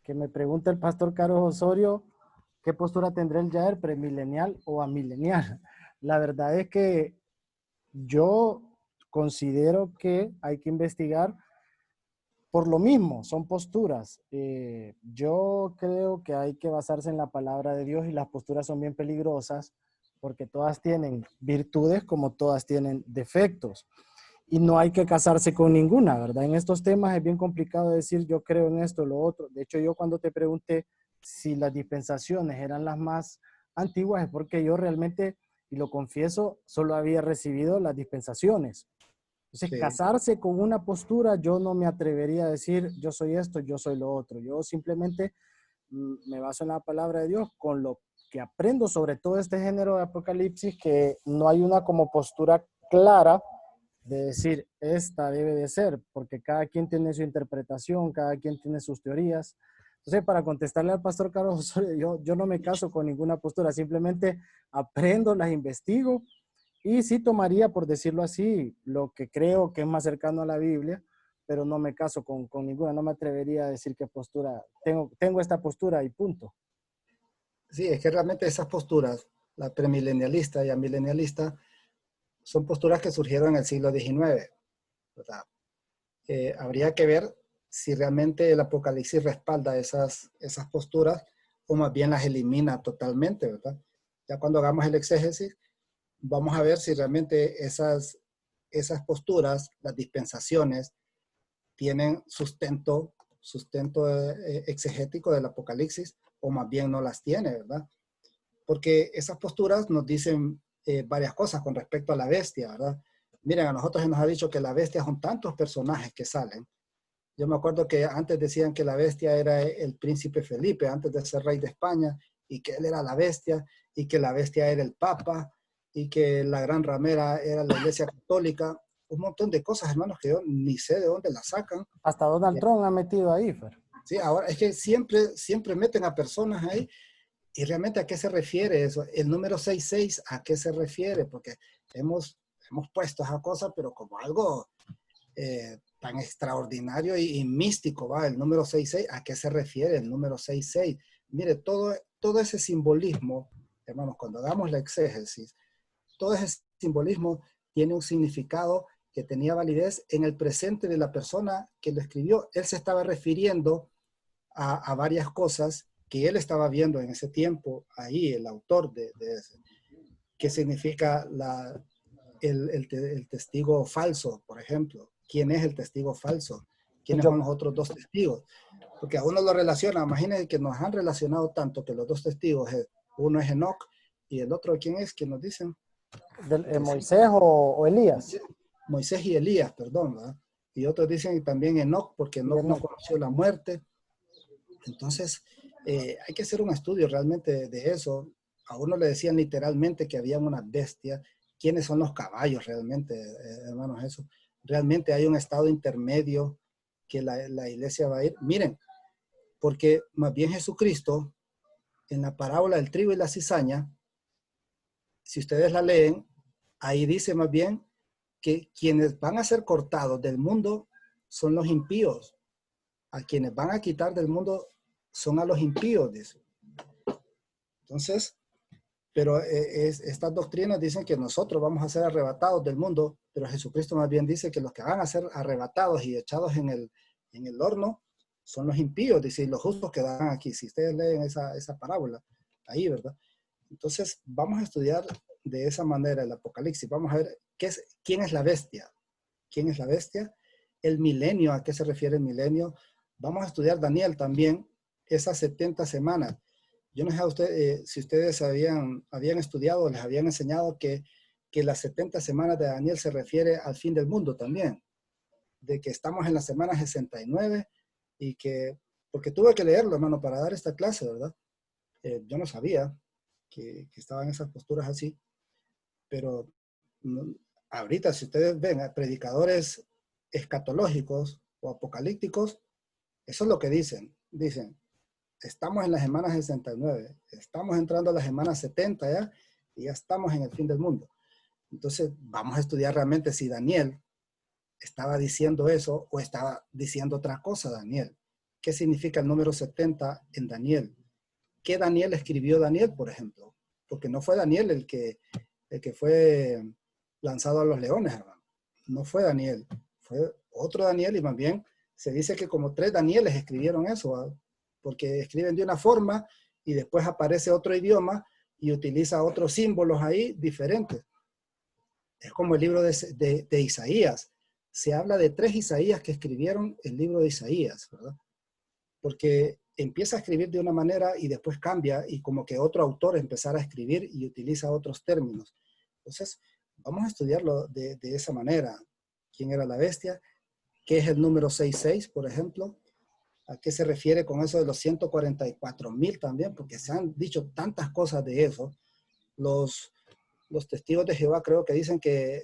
que me pregunta el pastor Carlos Osorio ¿qué postura tendrá el Yair, premilenial o amilenial? La verdad es que yo considero que hay que investigar por lo mismo, son posturas. Yo creo que hay que basarse en la palabra de Dios y las posturas son bien peligrosas porque todas tienen virtudes como todas tienen defectos. Y no hay que casarse con ninguna, ¿verdad? En estos temas es bien complicado decir yo creo en esto o lo otro. De hecho, yo cuando te pregunté si las dispensaciones eran las más antiguas es porque yo realmente, y lo confieso, solo había recibido las dispensaciones. Entonces, Sí, casarse con una postura, yo no me atrevería a decir yo soy esto, yo soy lo otro. Yo simplemente me baso en la palabra de Dios con lo que aprendo sobre todo este género de Apocalipsis, que no hay una como postura clara de decir, esta debe de ser, porque cada quien tiene su interpretación, cada quien tiene sus teorías. Entonces, para contestarle al pastor Carlos Osorio, yo no me caso con ninguna postura, simplemente aprendo, las investigo y sí tomaría, por decirlo así, lo que creo que es más cercano a la Biblia, pero no me caso con ninguna, no me atrevería a decir qué postura, tengo esta postura y punto. sí, es que realmente esas posturas, la premilenialista y amilenialista, son posturas que surgieron en el siglo XIX, ¿verdad? Habría que ver si realmente el Apocalipsis respalda esas posturas o más bien las elimina totalmente, ¿verdad? Ya cuando hagamos el exégesis, vamos a ver si realmente esas posturas, las dispensaciones, tienen sustento exegético del Apocalipsis o más bien no las tiene, ¿verdad? Porque esas posturas nos dicen varias cosas con respecto a la bestia, ¿verdad? Miren, a nosotros se nos ha dicho que la bestia son tantos personajes que salen. Yo me acuerdo que antes decían que la bestia era el príncipe Felipe, antes de ser rey de España, y que él era la bestia, y que la bestia era el papa, y que la gran ramera era la iglesia católica. Un montón de cosas, hermanos, que yo ni sé de dónde las sacan. Hasta Donald Trump ha metido ahí, Fer. Sí, ahora es que siempre meten a personas ahí. ¿Y realmente a qué se refiere eso? El número 66, ¿a qué se refiere? Porque hemos puesto esa cosa, pero como algo tan extraordinario y místico, ¿va? El número 66, ¿a qué se refiere el número 66? Mire, todo ese simbolismo, hermanos, cuando hagamos la exégesis, todo ese simbolismo tiene un significado que tenía validez en el presente de la persona que lo escribió. Él se estaba refiriendo a varias cosas que él estaba viendo en ese tiempo, ahí el autor de ese. ¿Qué significa el testigo falso, por ejemplo? ¿Quién es el testigo falso? ¿Quiénes Yo, son los otros dos testigos? Porque a uno lo relaciona, imagínense que nos han relacionado tanto que los dos testigos, uno es Enoch y el otro, ¿quién es? Que nos dicen. Moisés o Elías. Moisés y Elías, perdón, ¿verdad? Y otros dicen también Enoch, porque Enoch no conoció la muerte. Entonces, hay que hacer un estudio realmente de eso. A uno le decían literalmente que había una bestia. ¿Quiénes son los caballos realmente, hermanos? Eso. Realmente hay un estado intermedio que la iglesia va a ir. Miren, porque más bien Jesucristo, en la parábola del trigo y la cizaña, si ustedes la leen, ahí dice más bien que quienes van a ser cortados del mundo son los impíos. A quienes van a quitar del mundo son a los impíos, dice. Entonces, pero estas doctrinas dicen que nosotros vamos a ser arrebatados del mundo, pero Jesucristo más bien dice que los que van a ser arrebatados y echados en el horno son los impíos, dice, y los justos quedarán aquí. Si ustedes leen esa parábola, ahí, ¿verdad? Entonces, vamos a estudiar de esa manera el Apocalipsis. Vamos a ver quién es la bestia. ¿Quién es la bestia? El milenio, ¿a qué se refiere el milenio? Vamos a estudiar Daniel también, esas 70 semanas. Yo no sé a ustedes, si ustedes habían estudiado, les habían enseñado que las 70 semanas de Daniel se refiere al fin del mundo también, de que estamos en la semana 69 y que, porque tuve que leerlo, hermano, para dar esta clase, ¿verdad? Yo no sabía que estaban esas posturas así, pero ahorita si ustedes ven a predicadores escatológicos o apocalípticos, eso es lo que dicen. Dicen, estamos en la semana 69, estamos entrando a la semana 70 ya, y ya estamos en el fin del mundo. Entonces, vamos a estudiar realmente si Daniel estaba diciendo eso o estaba diciendo otra cosa, Daniel. ¿Qué significa el número 70 en Daniel? qué Daniel escribió Daniel, por ejemplo. Porque no fue Daniel el que fue lanzado a los leones, hermano. No fue Daniel, fue otro Daniel, y más bien se dice que como 3 Danieles escribieron eso, ¿verdad? Porque escriben de una forma y después aparece otro idioma y utiliza otros símbolos ahí diferentes. Es como el libro de Isaías. Se habla de 3 Isaías que escribieron el libro de Isaías, ¿verdad? Porque empieza a escribir de una manera y después cambia, y como que otro autor empezara a escribir y utiliza otros términos. Entonces, vamos a estudiarlo de esa manera. ¿Quién era la bestia? ¿Qué es el número 66, por ejemplo? ¿A qué se refiere con eso de los 144,000 también? Porque se han dicho tantas cosas de eso. Los testigos de Jehová creo que dicen que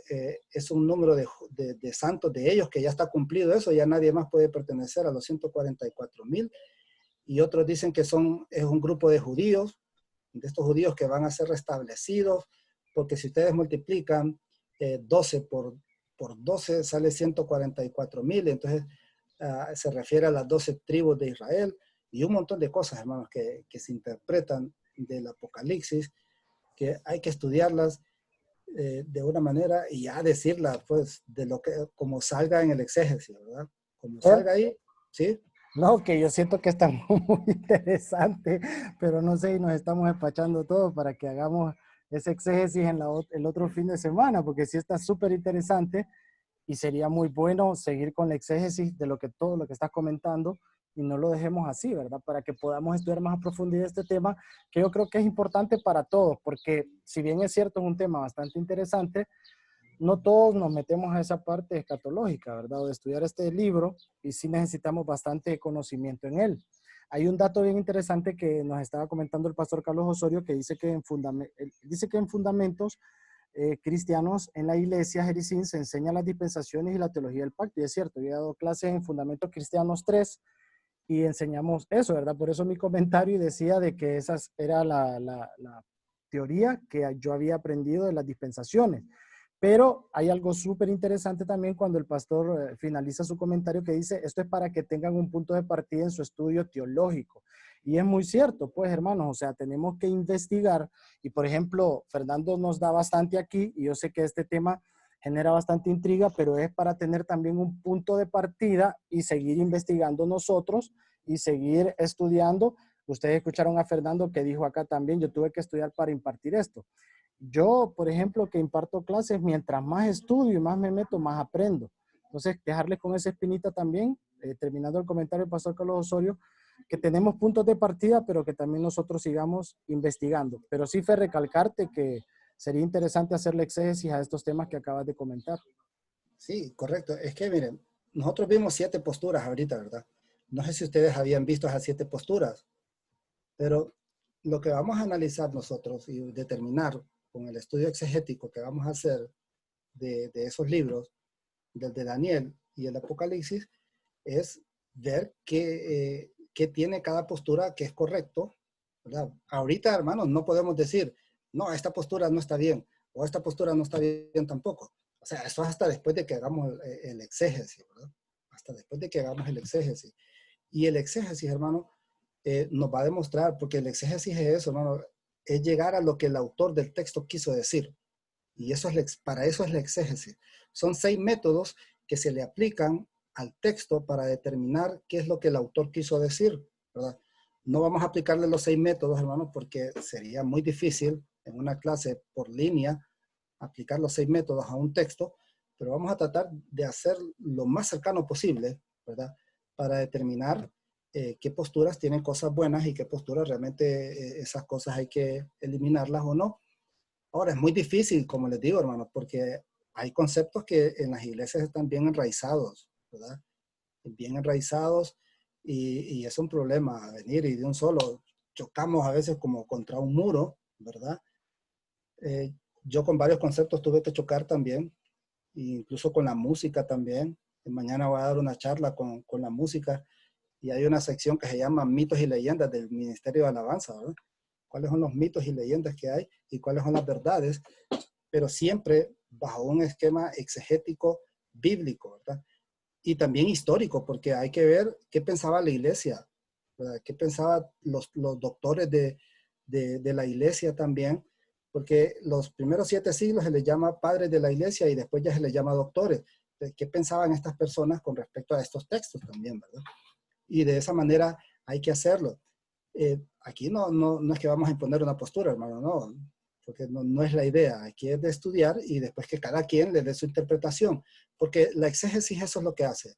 es un número de santos de ellos, que ya está cumplido eso, ya nadie más puede pertenecer a los 144,000. Y otros dicen que es un grupo de judíos, de estos judíos que van a ser restablecidos, porque si ustedes multiplican 12 por 12 sale 144,000, entonces se refiere a las 12 tribus de Israel, y un montón de cosas, hermanos, que se interpretan del Apocalipsis, que hay que estudiarlas de una manera y ya decirlas, pues, de lo que, como salga en el exégesis, ¿verdad? Como salga ahí, ¿sí? No, que yo siento que está muy interesante, pero no sé, y nos estamos despachando todo para que hagamos ese exégesis en el otro fin de semana, porque sí está súper interesante y sería muy bueno seguir con la exégesis de todo lo que estás comentando, y no lo dejemos así, ¿verdad? Para que podamos estudiar más a profundidad este tema, que yo creo que es importante para todos, porque si bien es cierto, es un tema bastante interesante, no todos nos metemos a esa parte escatológica, ¿verdad? O de estudiar este libro, y sí necesitamos bastante conocimiento en él. Hay un dato bien interesante que nos estaba comentando el pastor Carlos Osorio, que dice que en fundamentos cristianos en la iglesia Jericín se enseñan las dispensaciones y la teología del pacto. Y es cierto, yo he dado clases en Fundamentos Cristianos 3 y enseñamos eso, ¿verdad? Por eso mi comentario decía de que esa era la teoría que yo había aprendido de las dispensaciones. Pero hay algo súper interesante también cuando el pastor finaliza su comentario, que dice, esto es para que tengan un punto de partida en su estudio teológico. Y es muy cierto, pues, hermanos, o sea, tenemos que investigar. Y, por ejemplo, Fernando nos da bastante aquí, y yo sé que este tema genera bastante intriga, pero es para tener también un punto de partida y seguir investigando nosotros y seguir estudiando. Ustedes escucharon a Fernando que dijo acá también, yo tuve que estudiar para impartir esto. Yo, por ejemplo, que imparto clases, mientras más estudio y más me meto, más aprendo. Entonces, dejarles con esa espinita también, terminando el comentario del pastor Carlos Osorio, que tenemos puntos de partida, pero que también nosotros sigamos investigando. Pero sí, Fer, recalcarte que sería interesante hacerle exégesis a estos temas que acabas de comentar. Sí, correcto. Es que, miren, nosotros vimos 7 posturas ahorita, ¿verdad? No sé si ustedes habían visto esas 7 posturas, pero lo que vamos a analizar nosotros y determinar con el estudio exegético que vamos a hacer de esos libros, del de Daniel y el Apocalipsis, es ver qué tiene cada postura que es correcto, ¿verdad? Ahorita, hermanos, no podemos decir, no, esta postura no está bien, o esta postura no está bien tampoco. O sea, eso hasta después de que hagamos el exégesis, ¿verdad? Hasta después de que hagamos el exégesis. Y el exégesis, hermano, nos va a demostrar, porque el exégesis es eso, hermano, es llegar a lo que el autor del texto quiso decir. Y eso para eso es la exégesis. Son 6 métodos que se le aplican al texto para determinar qué es lo que el autor quiso decir, ¿verdad? No vamos a aplicarle los 6 métodos, hermano, porque sería muy difícil en una clase por línea aplicar los 6 métodos a un texto, pero vamos a tratar de hacer lo más cercano posible, ¿verdad? Para determinar qué posturas tienen cosas buenas y qué posturas realmente esas cosas hay que eliminarlas o no. Ahora, es muy difícil, como les digo, hermanos, porque hay conceptos que en las iglesias están bien enraizados, ¿verdad? Bien enraizados, y es un problema venir y de un solo chocamos a veces como contra un muro, ¿verdad? Yo con varios conceptos tuve que chocar también, incluso con la música también. Mañana voy a dar una charla con la música, y hay una sección que se llama Mitos y Leyendas del Ministerio de Alabanza, ¿verdad? Cuáles son los mitos y leyendas que hay y cuáles son las verdades, pero siempre bajo un esquema exegético bíblico, ¿verdad? Y también histórico, porque hay que ver qué pensaba la iglesia ¿verdad? ¿Qué pensaban los doctores de la iglesia también? Porque los primeros 7 siglos se les llama padres de la iglesia y después ya se les llama doctores. ¿Qué pensaban estas personas con respecto a estos textos también, verdad? Y de esa manera hay que hacerlo. Aquí no es que vamos a imponer una postura, hermano, no, porque no es la idea. Aquí es de estudiar y después que cada quien le dé su interpretación, porque la exégesis eso es lo que hace.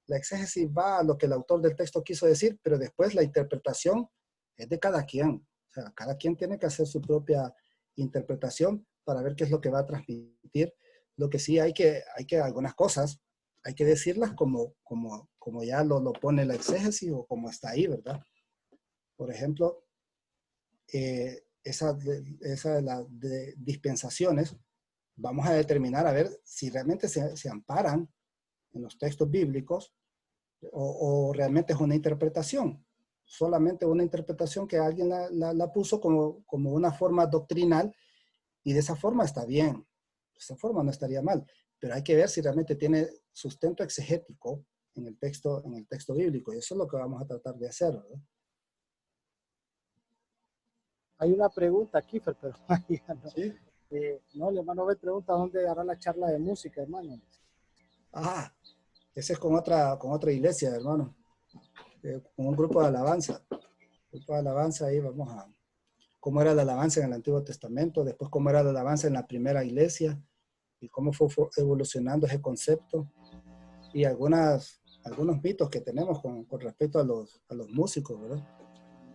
La exégesis va a lo que el autor del texto quiso decir, pero después la interpretación es de cada quien. O sea, cada quien tiene que hacer su propia interpretación para ver qué es lo que va a transmitir. Lo que sí hay que algunas cosas, hay que decirlas como ya lo pone la exégesis o como está ahí, ¿verdad? Por ejemplo, esa de las dispensaciones, vamos a determinar a ver si realmente se amparan en los textos bíblicos o realmente es una interpretación. Solamente una interpretación que alguien la puso como una forma doctrinal y de esa forma está bien. De esa forma no estaría mal. Pero hay que ver si realmente tiene sustento exegético en el texto bíblico. Y eso es lo que vamos a tratar de hacer, ¿verdad? Hay una pregunta aquí, pero ya no. ¿Sí? No, el hermano B pregunta dónde hará la charla de música, hermano. Ah, ese es con otra iglesia, hermano. Con un grupo de alabanza. Grupo de alabanza, ahí vamos a... Cómo era la alabanza en el Antiguo Testamento, después cómo era la alabanza en la primera iglesia y cómo fue evolucionando ese concepto y algunos mitos que tenemos con respecto a los músicos, ¿verdad?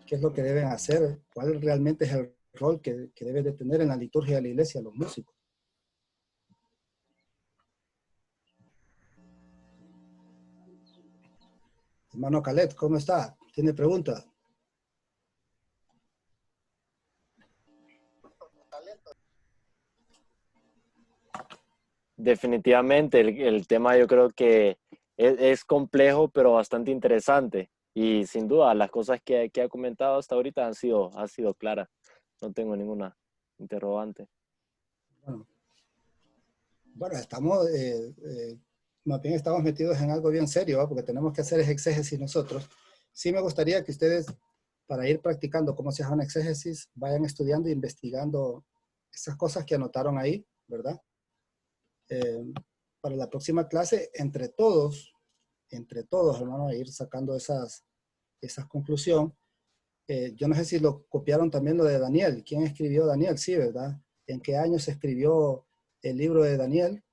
¿Qué es lo que deben hacer? ¿Cuál realmente es el rol que deben de tener en la liturgia de la iglesia los músicos? Hermano Calet, ¿cómo está? ¿Tiene pregunta? Definitivamente, el tema yo creo que es complejo, pero bastante interesante. Y sin duda, las cosas que ha comentado hasta ahorita han sido claras. No tengo ninguna interrogante. Bueno, más bien estamos metidos en algo bien serio, ¿va? Porque tenemos que hacer exégesis nosotros. Sí me gustaría que ustedes, para ir practicando cómo se hace una exégesis, vayan estudiando e investigando esas cosas que anotaron ahí, ¿verdad? Para la próxima clase, entre todos, hermano, ir sacando esas conclusiones. Yo no sé si lo copiaron también lo de Daniel. ¿Quién escribió Daniel? Sí, ¿verdad? ¿En qué año se escribió el libro de Daniel?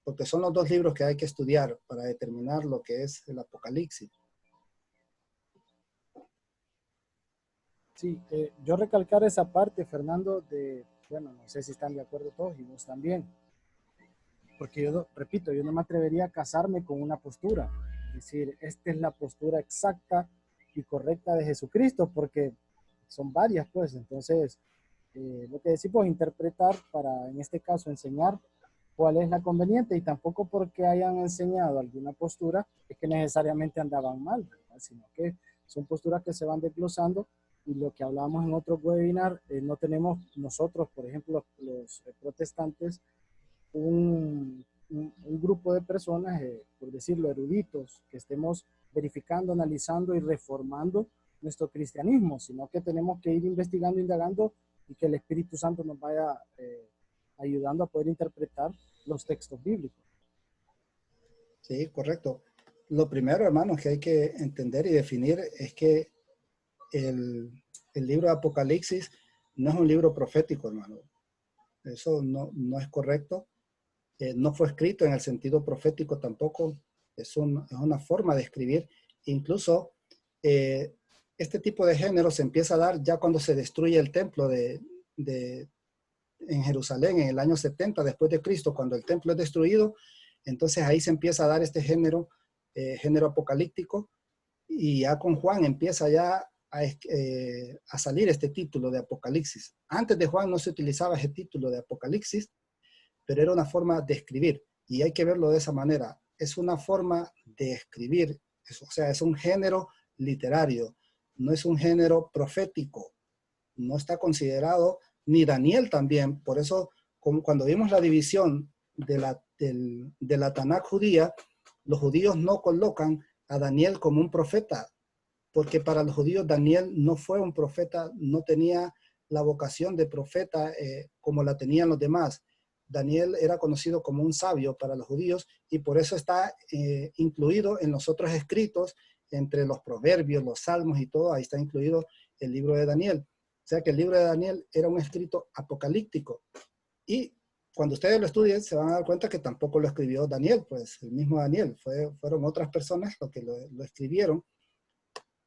Porque son los 2 libros que hay que estudiar para determinar lo que es el Apocalipsis. Sí, yo recalcar esa parte, Fernando, bueno, no sé si están de acuerdo todos y vos también. Porque yo, repito, yo no me atrevería a casarme con una postura. Es decir, esta es la postura exacta y correcta de Jesucristo, porque son varias, pues. Entonces, lo que decimos, interpretar para, en este caso, enseñar cuál es la conveniente, y tampoco porque hayan enseñado alguna postura es que necesariamente andaban mal, ¿verdad? Sino que son posturas que se van desglosando, y lo que hablábamos en otro webinar, no tenemos nosotros, por ejemplo, los protestantes, un grupo de personas, por decirlo, eruditos, que estemos verificando, analizando y reformando nuestro cristianismo, sino que tenemos que ir investigando, indagando, y que el Espíritu Santo nos vaya ayudando a poder interpretar los textos bíblicos. Sí, correcto. Lo primero, hermanos, que hay que entender y definir es que el libro de Apocalipsis no es un libro profético, hermano. Eso no es correcto. No fue escrito en el sentido profético tampoco. Es una forma de escribir. Incluso este tipo de género se empieza a dar ya cuando se destruye el templo en Jerusalén en el año 70 después de Cristo, cuando el templo es destruido. Entonces ahí se empieza a dar este género apocalíptico, y ya con Juan empieza ya a salir este título de Apocalipsis. Antes de Juan no se utilizaba ese título de Apocalipsis, pero era una forma de escribir, y hay que verlo de esa manera. Es una forma de escribir, o sea, es un género literario, no es un género profético, no está considerado, ni Daniel también. Por eso, cuando vimos la división de la Tanakh judía, los judíos no colocan a Daniel como un profeta, porque para los judíos Daniel no fue un profeta, no tenía la vocación de profeta como la tenían los demás. Daniel era conocido como un sabio para los judíos y por eso está incluido en los otros escritos, entre los proverbios, los salmos y todo, ahí está incluido el libro de Daniel. O sea que el libro de Daniel era un escrito apocalíptico. Y cuando ustedes lo estudien se van a dar cuenta que tampoco lo escribió Daniel, pues el mismo Daniel, fueron otras personas los que lo escribieron.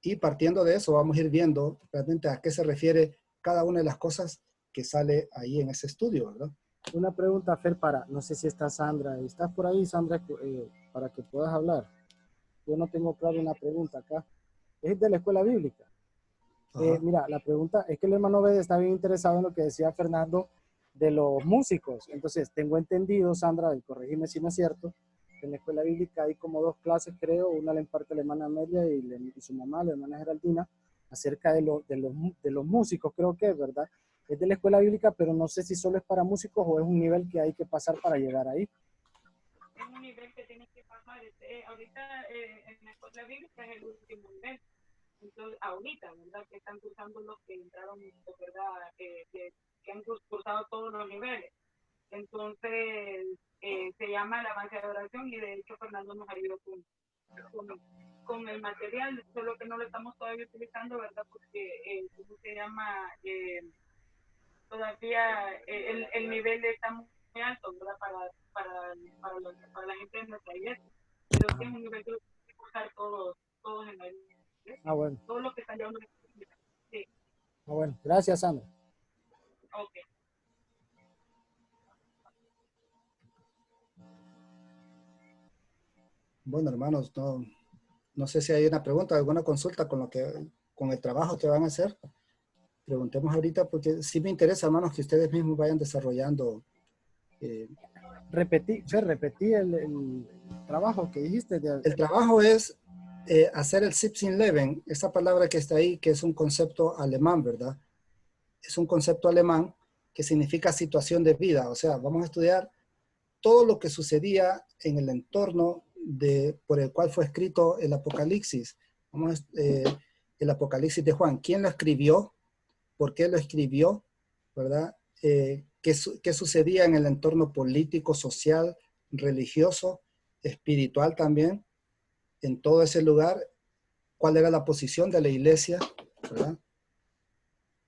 Y partiendo de eso vamos a ir viendo realmente a qué se refiere cada una de las cosas que sale ahí en ese estudio, ¿verdad? Una pregunta, Fer, no sé si está Sandra. ¿Estás por ahí, Sandra, para que puedas hablar? Yo no tengo claro una pregunta acá. Es de la escuela bíblica. Mira, la pregunta es que el hermano Bede está bien interesado en lo que decía Fernando de los músicos. Entonces, tengo entendido, Sandra, y corregime si no es cierto, que en la escuela bíblica hay como 2 clases, creo. Una la imparte la hermana Amelia y su mamá, la hermana Geraldina, acerca de los músicos, creo que es, ¿verdad? Es de la escuela bíblica, pero no sé si solo es para músicos o es un nivel que hay que pasar para llegar ahí. Es un nivel que tienes que pasar. Ahorita en la escuela bíblica es el último nivel. Entonces, ahorita, ¿verdad? Que están cursando los que entraron, ¿verdad? Que han cursado todos los niveles. Entonces, se llama el avance de oración y de hecho Fernando nos ayudó con el material, solo que no lo estamos todavía utilizando, ¿verdad? Porque, ¿cómo se llama? Todavía el nivel está muy alto, ¿verdad? Para la gente de nuestra iglesia. Pero sí es un nivel que lo tienen que cursar todos en la iglesia. Ah, bueno. Todos los que están llevando la iglesia. Sí. Ah, bueno. Gracias, Sandra. Ok. Bueno, hermanos, no sé si hay una pregunta, alguna consulta con el trabajo que van a hacer. Preguntemos ahorita porque sí me interesa, hermanos, que ustedes mismos vayan desarrollando. Repetí el trabajo que dijiste. El trabajo es hacer el Siebten-Leben, esa palabra que está ahí, que es un concepto alemán, ¿verdad? Es un concepto alemán que significa situación de vida. O sea, vamos a estudiar todo lo que sucedía en el entorno por el cual fue escrito el Apocalipsis. El Apocalipsis de Juan. ¿Quién lo escribió? ¿Por qué lo escribió? ¿Verdad? ¿Qué sucedía en el entorno político, social, religioso, espiritual también? En todo ese lugar, ¿cuál era la posición de la iglesia? ¿Verdad?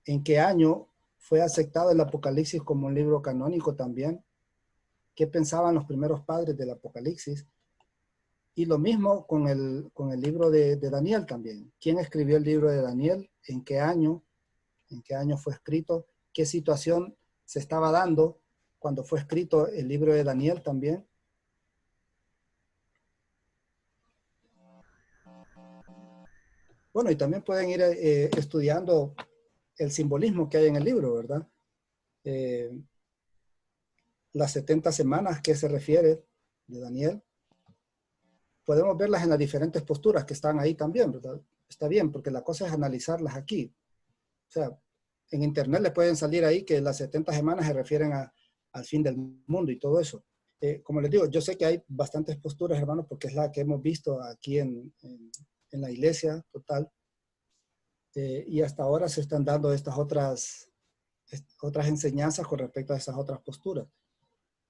¿En qué año fue aceptado el Apocalipsis como un libro canónico también? ¿Qué pensaban los primeros padres del Apocalipsis? Y lo mismo con el libro de Daniel también. ¿Quién escribió el libro de Daniel? ¿En qué año? ¿En qué año fue escrito? ¿Qué situación se estaba dando cuando fue escrito el libro de Daniel también? Bueno, y también pueden ir estudiando el simbolismo que hay en el libro, ¿verdad? Las 70 semanas que se refiere de Daniel. Podemos verlas en las diferentes posturas que están ahí también, ¿verdad? Está bien, porque la cosa es analizarlas aquí. O sea, en internet le pueden salir ahí que las 70 semanas se refieren al fin del mundo y todo eso. Como les digo, yo sé que hay bastantes posturas, hermanos, porque es la que hemos visto aquí en la iglesia total. Y hasta ahora se están dando estas otras enseñanzas con respecto a esas otras posturas.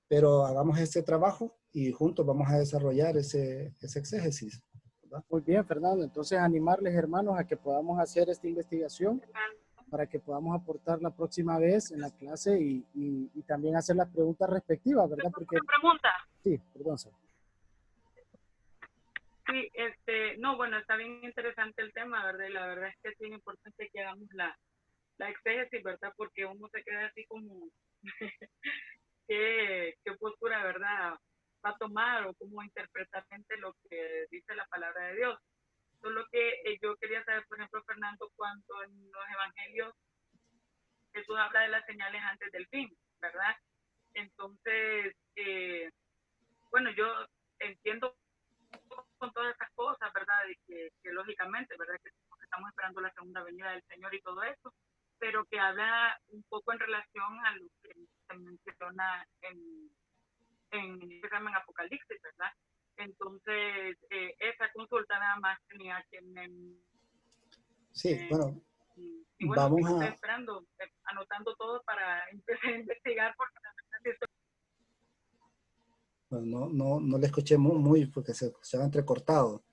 Pero hagamos este trabajo y juntos vamos a desarrollar ese exégesis, ¿verdad? Muy bien, Fernando. Entonces, animarles, hermanos, a que podamos hacer esta investigación para que podamos aportar la próxima vez en la clase y también hacer las preguntas respectivas, ¿verdad? Porque... ¿Una pregunta? Sí, perdón, Sara. Sí, no, bueno, está bien interesante el tema, ¿verdad? Y la verdad es que es bien importante que hagamos la exégesis, ¿verdad? Porque uno se queda así como, ¿qué postura, verdad, va a tomar o cómo interpretar lo que dice la palabra de Dios? Solo que yo quería saber, por ejemplo, Fernando, cuando en los evangelios Jesús habla de las señales antes del fin, ¿verdad? Entonces, bueno, yo entiendo con todas estas cosas, ¿verdad? De que lógicamente, ¿verdad? Que estamos esperando la segunda venida del Señor y todo eso, pero que habla un poco en relación a lo que se menciona en Apocalipsis, ¿verdad? Entonces, esa consulta nada más tenía que me Sí, bueno, y bueno, vamos estoy a... esperando, anotando todo para empezar a investigar porque realmente estoy... Bueno, no le escuché muy porque se escuchaba entrecortado.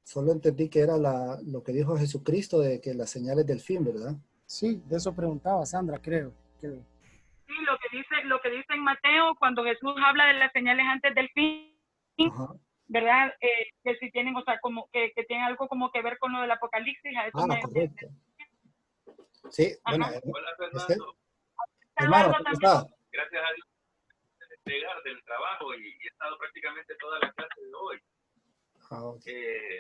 Solo entendí que era lo que dijo Jesucristo de que las señales del fin, ¿verdad? Sí, de eso preguntaba Sandra, creo. Sí, lo que dice en Mateo, cuando Jesús habla de las señales antes del fin, Ajá. ¿verdad? Que si tienen, o sea, como que tienen algo como que ver con lo del Apocalipsis, a eso Correcto. Sí, bueno, Hola, Fernando. hermano, ¿cómo está? Gracias a Dios llegar del trabajo y he estado prácticamente toda la clase de hoy. Okay.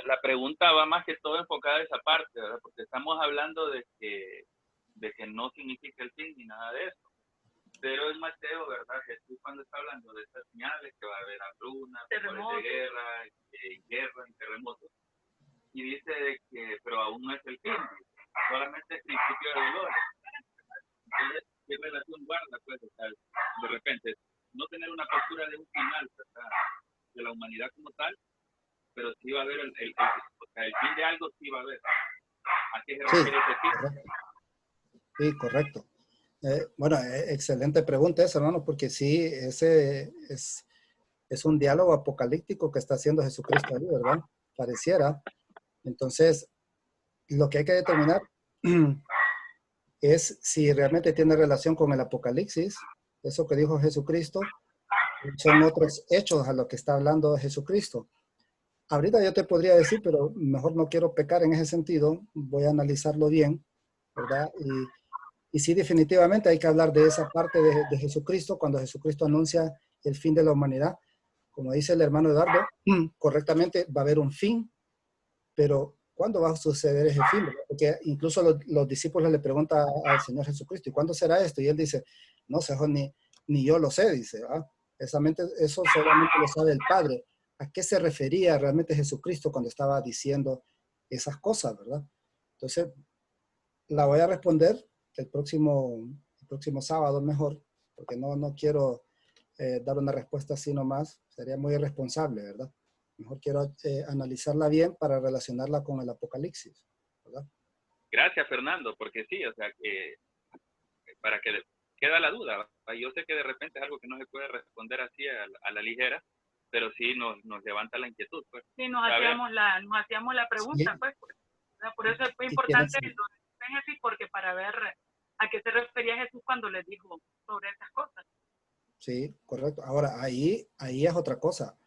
La pregunta va más que todo enfocada a esa parte, ¿verdad? Porque estamos hablando de que no significa el fin ni nada de eso. Pero en Mateo, ¿verdad? Jesús cuando está hablando de estas señales, que va a haber hambrunas, rumores de guerra, y terremotos, y dice de que, pero aún no es el fin, solamente es principio de dolores. Entonces, ¿qué relación guarda, pues, o sea, de repente, no tener una postura de un final, ¿verdad? De la humanidad como tal, pero sí va a haber el fin de algo, sí va a haber. ¿A qué se refiere ese fin? Sí, correcto. Bueno, excelente pregunta esa, hermano, porque sí, ese es un diálogo apocalíptico que está haciendo Jesucristo ahí, ¿verdad? Pareciera. Entonces, lo que hay que determinar es si realmente tiene relación con el Apocalipsis, eso que dijo Jesucristo, son otros hechos a lo que está hablando Jesucristo. Ahorita yo te podría decir, pero mejor no quiero pecar en ese sentido, voy a analizarlo bien, ¿verdad? Y sí, definitivamente hay que hablar de esa parte de Jesucristo, cuando Jesucristo anuncia el fin de la humanidad. Como dice el hermano Eduardo, correctamente va a haber un fin, pero ¿cuándo va a suceder ese fin? Porque incluso los discípulos le preguntan al Señor Jesucristo, ¿y cuándo será esto? Y él dice, no sé, ni yo lo sé, dice. Eso solamente lo sabe el Padre. ¿A qué se refería realmente Jesucristo cuando estaba diciendo esas cosas, verdad? Entonces, la voy a responder el próximo sábado mejor, porque no quiero dar una respuesta así nomás, sería muy irresponsable, ¿verdad? Mejor quiero analizarla bien para relacionarla con el Apocalipsis, ¿verdad? Gracias, Fernando, porque sí, o sea, que para que queda la duda. Yo sé que de repente es algo que no se puede responder así a la ligera, pero sí nos levanta la inquietud. Pues. Sí, nos hacíamos la pregunta, Sí. pues. Por eso es muy Sí, importante el Génesis, porque para ver a qué se refería Jesús cuando les dijo sobre esas cosas. Sí, correcto. Ahora, ahí es otra cosa,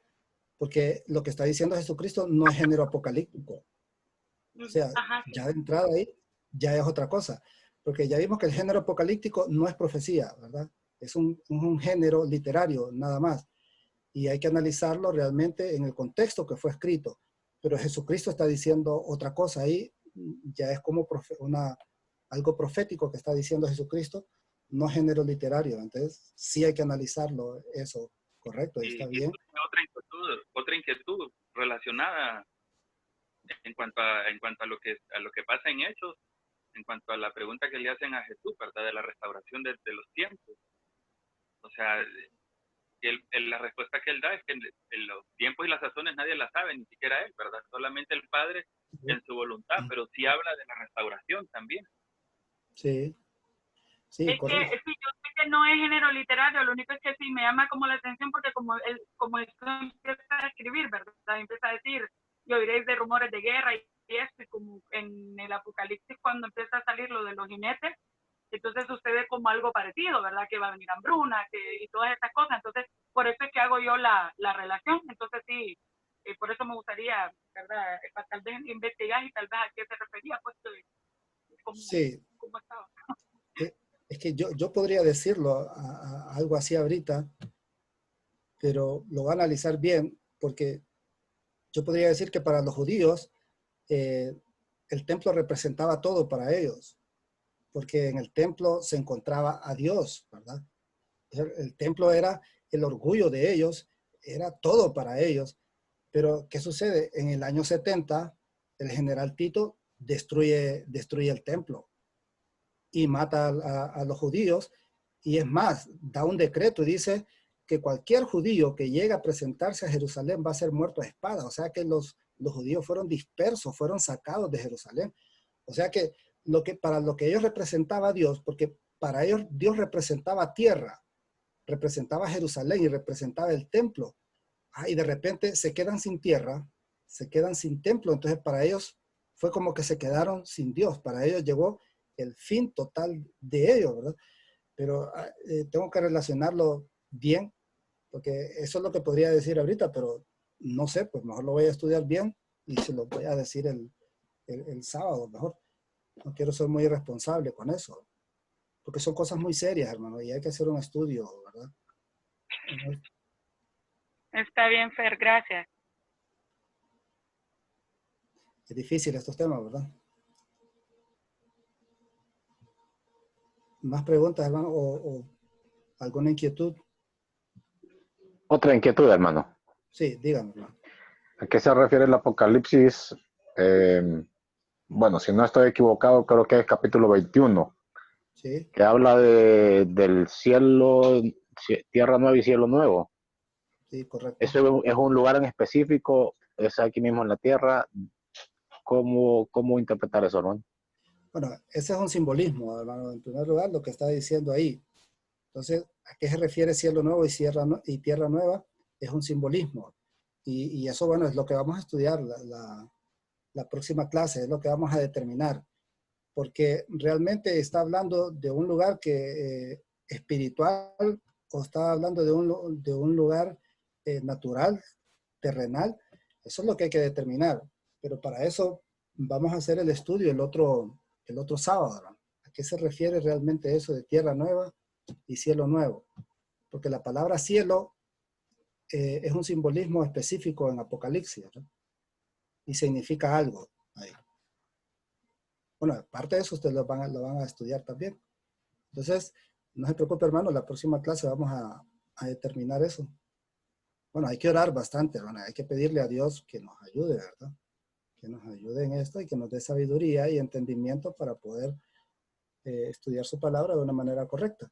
porque lo que está diciendo Jesucristo no es género apocalíptico. O sea, Ajá, sí. ya de entrada ahí ya es otra cosa, porque ya vimos que el género apocalíptico no es profecía, ¿verdad? Es un género literario, nada más. Y hay que analizarlo realmente en el contexto que fue escrito. Pero Jesucristo está diciendo otra cosa ahí, ya es como algo profético que está diciendo Jesucristo, no género literario. Entonces, sí hay que analizarlo, eso, correcto, y está bien. Otra inquietud relacionada en cuanto a lo que pasa en Hechos, en cuanto a la pregunta que le hacen a Jesús, ¿verdad? De la restauración de los tiempos. O sea, la respuesta que él da es que en los tiempos y las sazones nadie la sabe, ni siquiera él, ¿verdad? Solamente el Padre en su voluntad, pero sí habla de la restauración también. Sí, correcto. Sí, yo sé que no es género literario, lo único es que sí me llama como la atención porque como él empieza a escribir, ¿verdad? Empieza a decir, y oiréis de rumores de guerra y esto, y como en el Apocalipsis cuando empieza a salir lo de los jinetes, entonces sucede como algo parecido, ¿verdad? Que va a venir hambruna y todas estas cosas. Entonces, por eso es que hago yo la relación. Entonces, sí, por eso me gustaría, ¿verdad? Tal vez investigar y tal vez a qué se refería, pues, cómo estaba. Es que yo podría decirlo algo así ahorita, pero lo va a analizar bien, porque yo podría decir que para los judíos el templo representaba todo para ellos, porque en el templo se encontraba a Dios, ¿verdad? El templo era el orgullo de ellos, era todo para ellos. Pero, ¿qué sucede? En el año 70, el general Tito destruye el templo y mata a los judíos. Y es más, da un decreto y dice que cualquier judío que llegue a presentarse a Jerusalén va a ser muerto a espada. O sea que los judíos fueron dispersos, fueron sacados de Jerusalén. O sea que, para lo que ellos representaba a Dios, porque para ellos Dios representaba tierra, representaba Jerusalén y representaba el templo. Y de repente se quedan sin tierra, se quedan sin templo. Entonces para ellos fue como que se quedaron sin Dios. Para ellos llegó el fin total de ellos, ¿verdad? Pero tengo que relacionarlo bien, porque eso es lo que podría decir ahorita, pero no sé, pues mejor lo voy a estudiar bien y se lo voy a decir el sábado mejor. No quiero ser muy irresponsable con eso, porque son cosas muy serias, hermano, y hay que hacer un estudio, ¿verdad? Está bien, Fer, gracias. Es difícil estos temas, ¿verdad? ¿Más preguntas, hermano, o alguna inquietud? Otra inquietud, hermano. Sí, díganme, hermano. ¿A qué se refiere el Apocalipsis? Bueno, si no estoy equivocado, creo que es capítulo 21, Sí, que habla del cielo, tierra nueva y cielo nuevo. sí, correcto. ¿Eso es un lugar en específico? ¿Es aquí mismo en la tierra? ¿Cómo interpretar eso, hermano? Bueno, ese es un simbolismo, hermano, en primer lugar, lo que está diciendo ahí. Entonces, ¿a qué se refiere cielo nuevo y tierra nueva? Es un simbolismo. Y eso, bueno, es lo que vamos a estudiar la próxima clase, es lo que vamos a determinar. Porque realmente está hablando de un lugar que espiritual o está hablando de un lugar natural, terrenal. Eso es lo que hay que determinar. Pero para eso vamos a hacer el estudio el otro sábado, ¿no? ¿A qué se refiere realmente eso de tierra nueva y cielo nuevo? Porque la palabra cielo es un simbolismo específico en Apocalipsis, ¿no? Y significa algo ahí. Bueno, aparte de eso, ustedes lo van a estudiar también. Entonces, no se preocupe, hermano, la próxima clase vamos a determinar eso. Bueno, hay que orar bastante, hermano. Hay que pedirle a Dios que nos ayude, ¿verdad? Que nos ayude en esto y que nos dé sabiduría y entendimiento para poder estudiar su palabra de una manera correcta.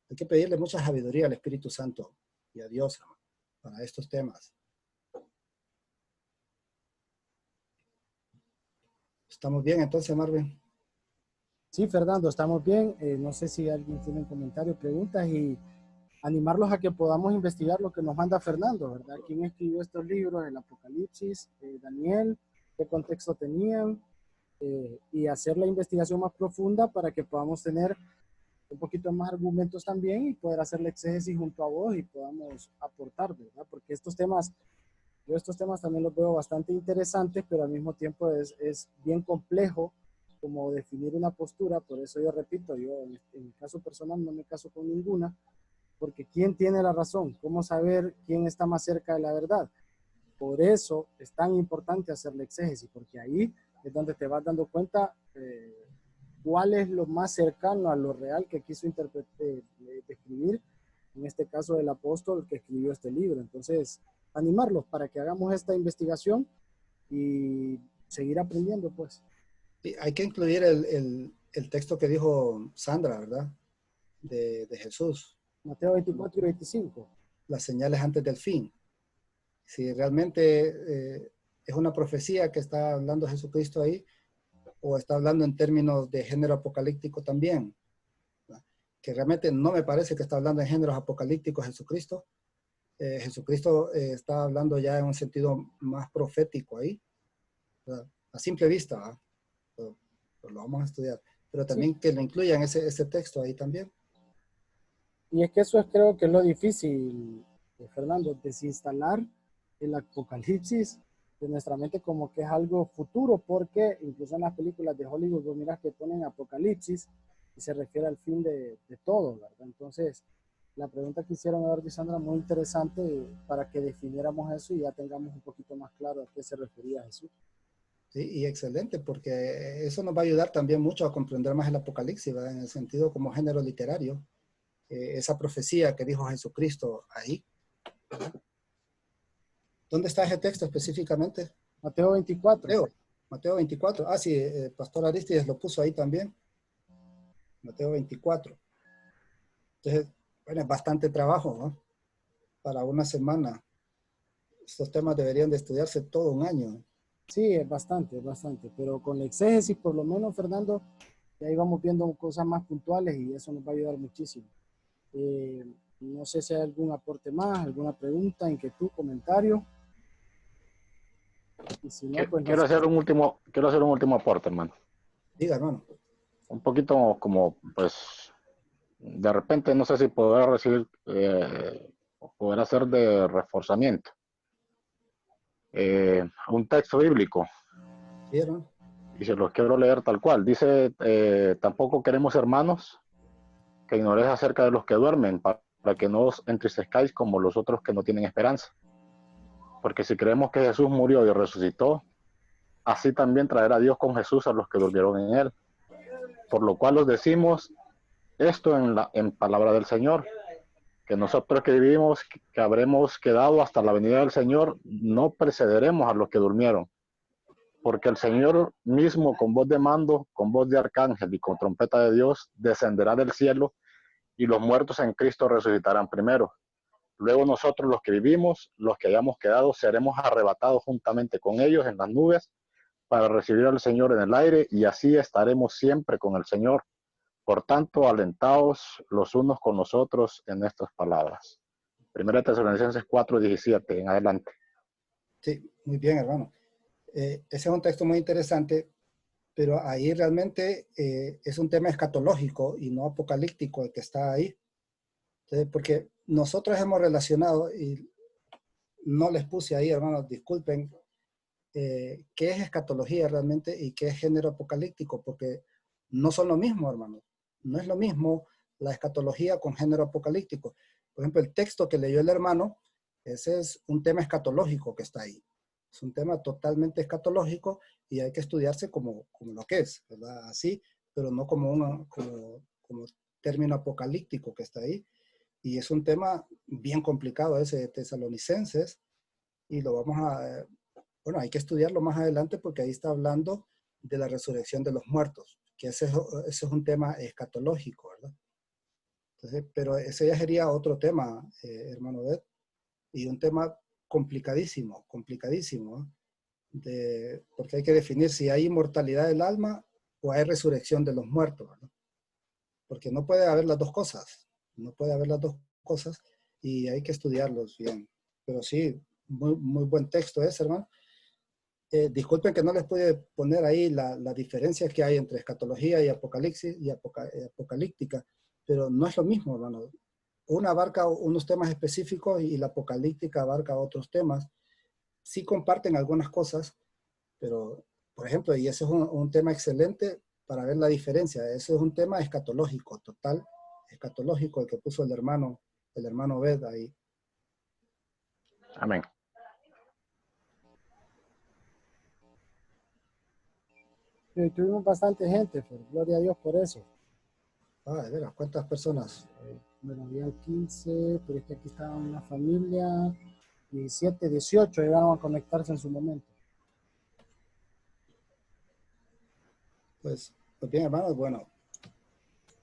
Hay que pedirle mucha sabiduría al Espíritu Santo y a Dios, hermano, para estos temas. ¿Estamos bien entonces, Marvin? Sí, Fernando, estamos bien. No sé si alguien tiene comentarios, preguntas y animarlos a que podamos investigar lo que nos manda Fernando, ¿verdad? ¿Quién escribió estos libros? El Apocalipsis, Daniel, qué contexto tenían y hacer la investigación más profunda para que podamos tener un poquito más argumentos también y poder hacer la exégesis junto a vos y podamos aportar, ¿verdad? Porque yo estos temas también los veo bastante interesantes, pero al mismo tiempo es bien complejo como definir una postura. Por eso yo repito, yo en mi caso personal no me caso con ninguna, porque ¿quién tiene la razón? ¿Cómo saber quién está más cerca de la verdad? Por eso es tan importante hacer la exégesis, porque ahí es donde te vas dando cuenta cuál es lo más cercano a lo real que quiso describir, en este caso el apóstol que escribió este libro. Entonces, animarlos para que hagamos esta investigación y seguir aprendiendo, pues. Sí, hay que incluir el texto que dijo Sandra, ¿verdad? De Jesús. Mateo 24 y 25. Las señales antes del fin. Si realmente es una profecía que está hablando Jesucristo ahí, o está hablando en términos de género apocalíptico también, ¿verdad? Que realmente no me parece que está hablando en géneros apocalípticos Jesucristo. Jesucristo está hablando ya en un sentido más profético ahí, ¿verdad? A simple vista, ¿verdad? Pero lo vamos a estudiar. Pero también sí, que le incluyan ese texto ahí también. Y es que eso creo que es lo difícil, Fernando, desinstalar el apocalipsis de nuestra mente como que es algo futuro, porque incluso en las películas de Hollywood vos miras que ponen apocalipsis y se refiere al fin de todo, ¿verdad? Entonces, la pregunta que hicieron a Sandra muy interesante para que definiéramos eso y ya tengamos un poquito más claro a qué se refería Jesús. Sí, y excelente, porque eso nos va a ayudar también mucho a comprender más el Apocalipsis, ¿verdad? En el sentido como género literario, esa profecía que dijo Jesucristo ahí, ¿verdad? ¿Dónde está ese texto específicamente? Mateo 24. Mateo 24. Ah, sí, Pastor Aristides lo puso ahí también. Mateo 24. Entonces, bueno, es bastante trabajo, ¿no? para una semana. Estos temas deberían de estudiarse todo un año. Sí, es bastante, pero con la exégesis, por lo menos, Fernando, y ahí vamos viendo cosas más puntuales y eso nos va a ayudar muchísimo. No sé si hay algún aporte más, alguna pregunta, inquietud, comentario. Y si no, pues Quiero hacer un último aporte, hermano. Diga, hermano. Un poquito como, pues, de repente no sé si poder recibir, poder hacer de reforzamiento. Un texto bíblico. Sí, hermano. Y se los quiero leer tal cual. Dice, tampoco queremos, hermanos, que ignoréis acerca de los que duermen, para que no os entristezcáis como los otros que no tienen esperanza. Porque si creemos que Jesús murió y resucitó, así también traerá Dios con Jesús a los que durmieron en él. Por lo cual os decimos esto en palabra del Señor, que nosotros que vivimos, que habremos quedado hasta la venida del Señor, no precederemos a los que durmieron. Porque el Señor mismo, con voz de mando, con voz de arcángel y con trompeta de Dios, descenderá del cielo, y los muertos en Cristo resucitarán primero. Luego nosotros, los que vivimos, los que hayamos quedado, seremos arrebatados juntamente con ellos en las nubes para recibir al Señor en el aire, y así estaremos siempre con el Señor. Por tanto, alentaos los unos con los otros en estas palabras. 1 Tesalonicenses 4:17 en adelante. Sí, muy bien, hermano. Ese es un texto muy interesante, pero ahí realmente es un tema escatológico y no apocalíptico el que está ahí. Entonces, porque nosotros hemos relacionado, y no les puse ahí, hermanos, disculpen, qué es escatología realmente y qué es género apocalíptico, porque no son lo mismo, hermanos. No es lo mismo la escatología con género apocalíptico. Por ejemplo, el texto que leyó el hermano, ese es un tema escatológico que está ahí. Es un tema totalmente escatológico y hay que estudiarse como lo que es, ¿verdad? Así, pero no como término apocalíptico que está ahí. Y es un tema bien complicado ese de Tesalonicenses y lo vamos a, bueno, hay que estudiarlo más adelante porque ahí está hablando de la resurrección de los muertos, que ese es un tema escatológico, ¿verdad? Entonces, pero ese ya sería otro tema, hermano Beth, y un tema complicadísimo, complicadísimo, porque hay que definir si hay inmortalidad del alma o hay resurrección de los muertos, ¿verdad? Porque no puede haber las dos cosas, no puede haber las dos cosas y hay que estudiarlos bien. Pero sí, muy buen texto ese, hermano. Disculpen que no les pude poner ahí la diferencia que hay entre escatología y apocalipsis y apocalíptica, pero no es lo mismo, hermano. Una abarca unos temas específicos y la apocalíptica abarca otros temas. Sí comparten algunas cosas, pero, por ejemplo, y ese es un tema excelente para ver la diferencia. Ese es un tema escatológico, total, escatológico, el que puso el hermano Bed ahí. Amén. Y tuvimos bastante gente, pero gloria a Dios por eso. Ah, de veras, ¿cuántas personas? Bueno, había 15, pero es que aquí estaba una familia, 17, 18 llegaron a conectarse en su momento. Pues bien, hermanos, bueno,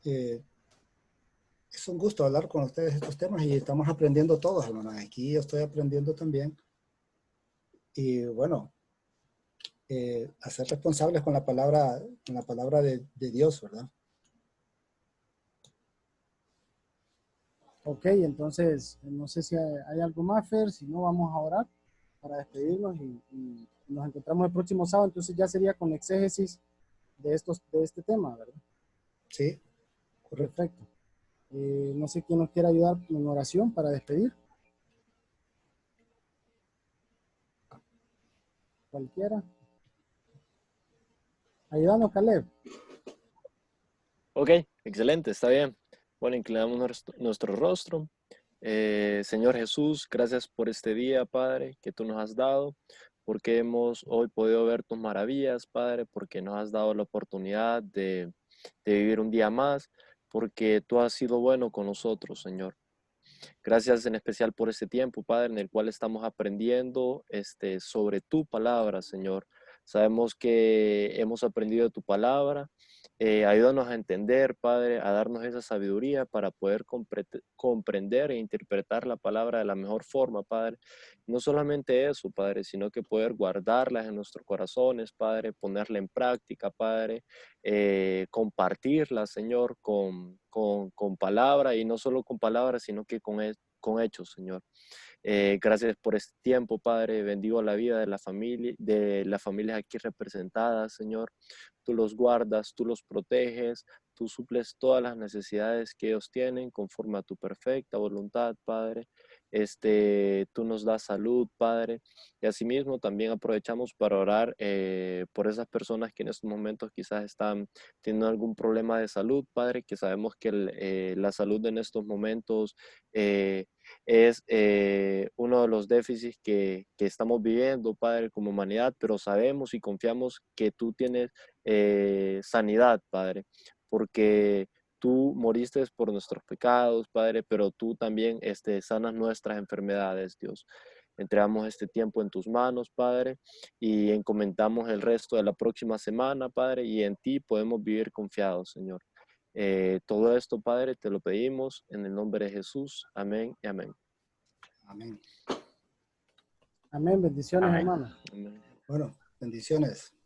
es un gusto hablar con ustedes estos temas y estamos aprendiendo todos, hermanos. Aquí yo estoy aprendiendo también. Y bueno, a ser responsables con la palabra de Dios, ¿verdad? Ok, entonces, no sé si hay algo más, Fer, si no vamos a orar para despedirnos y nos encontramos el próximo sábado, entonces ya sería con exégesis de este tema, ¿verdad? Sí, correcto. Perfecto. No sé quién nos quiere ayudar en oración para despedir. Cualquiera. Ayúdanos, Caleb. Ok, excelente, está bien. Bueno, inclinamos nuestro rostro. Señor Jesús, gracias por este día, Padre, que tú nos has dado, porque hemos hoy podido ver tus maravillas, Padre, porque nos has dado la oportunidad de vivir un día más, porque tú has sido bueno con nosotros, Señor. Gracias en especial por este tiempo, Padre, en el cual estamos aprendiendo sobre tu palabra, Señor. Sabemos que hemos aprendido de tu palabra Ayúdanos a entender, Padre, a darnos esa sabiduría para poder comprender e interpretar la palabra de la mejor forma, Padre. No solamente eso, Padre, sino que poder guardarlas en nuestros corazones, Padre, ponerla en práctica, Padre, compartirla, Señor, con palabra, y no solo con palabras, sino que con hechos, Señor. Gracias por este tiempo, Padre. Bendigo la vida de las familias aquí representadas, Señor. Tú los guardas, tú los proteges, tú suples todas las necesidades que ellos tienen conforme a tu perfecta voluntad, Padre. Tú nos das salud, Padre. Y asimismo también aprovechamos para orar por esas personas que en estos momentos quizás están teniendo algún problema de salud, Padre, que sabemos que la salud en estos momentos es uno de los déficits que estamos viviendo, Padre, como humanidad, pero sabemos y confiamos que tú tienes sanidad, Padre, porque tú moriste por nuestros pecados, Padre, pero tú también sanas nuestras enfermedades, Dios. Entregamos este tiempo en tus manos, Padre, y encomendamos el resto de la próxima semana, Padre, y en ti podemos vivir confiados, Señor. Todo esto, Padre, te lo pedimos en el nombre de Jesús. Amén y amén. Amén. Amén. Bendiciones, Amén. hermano. Amén. Bueno, bendiciones.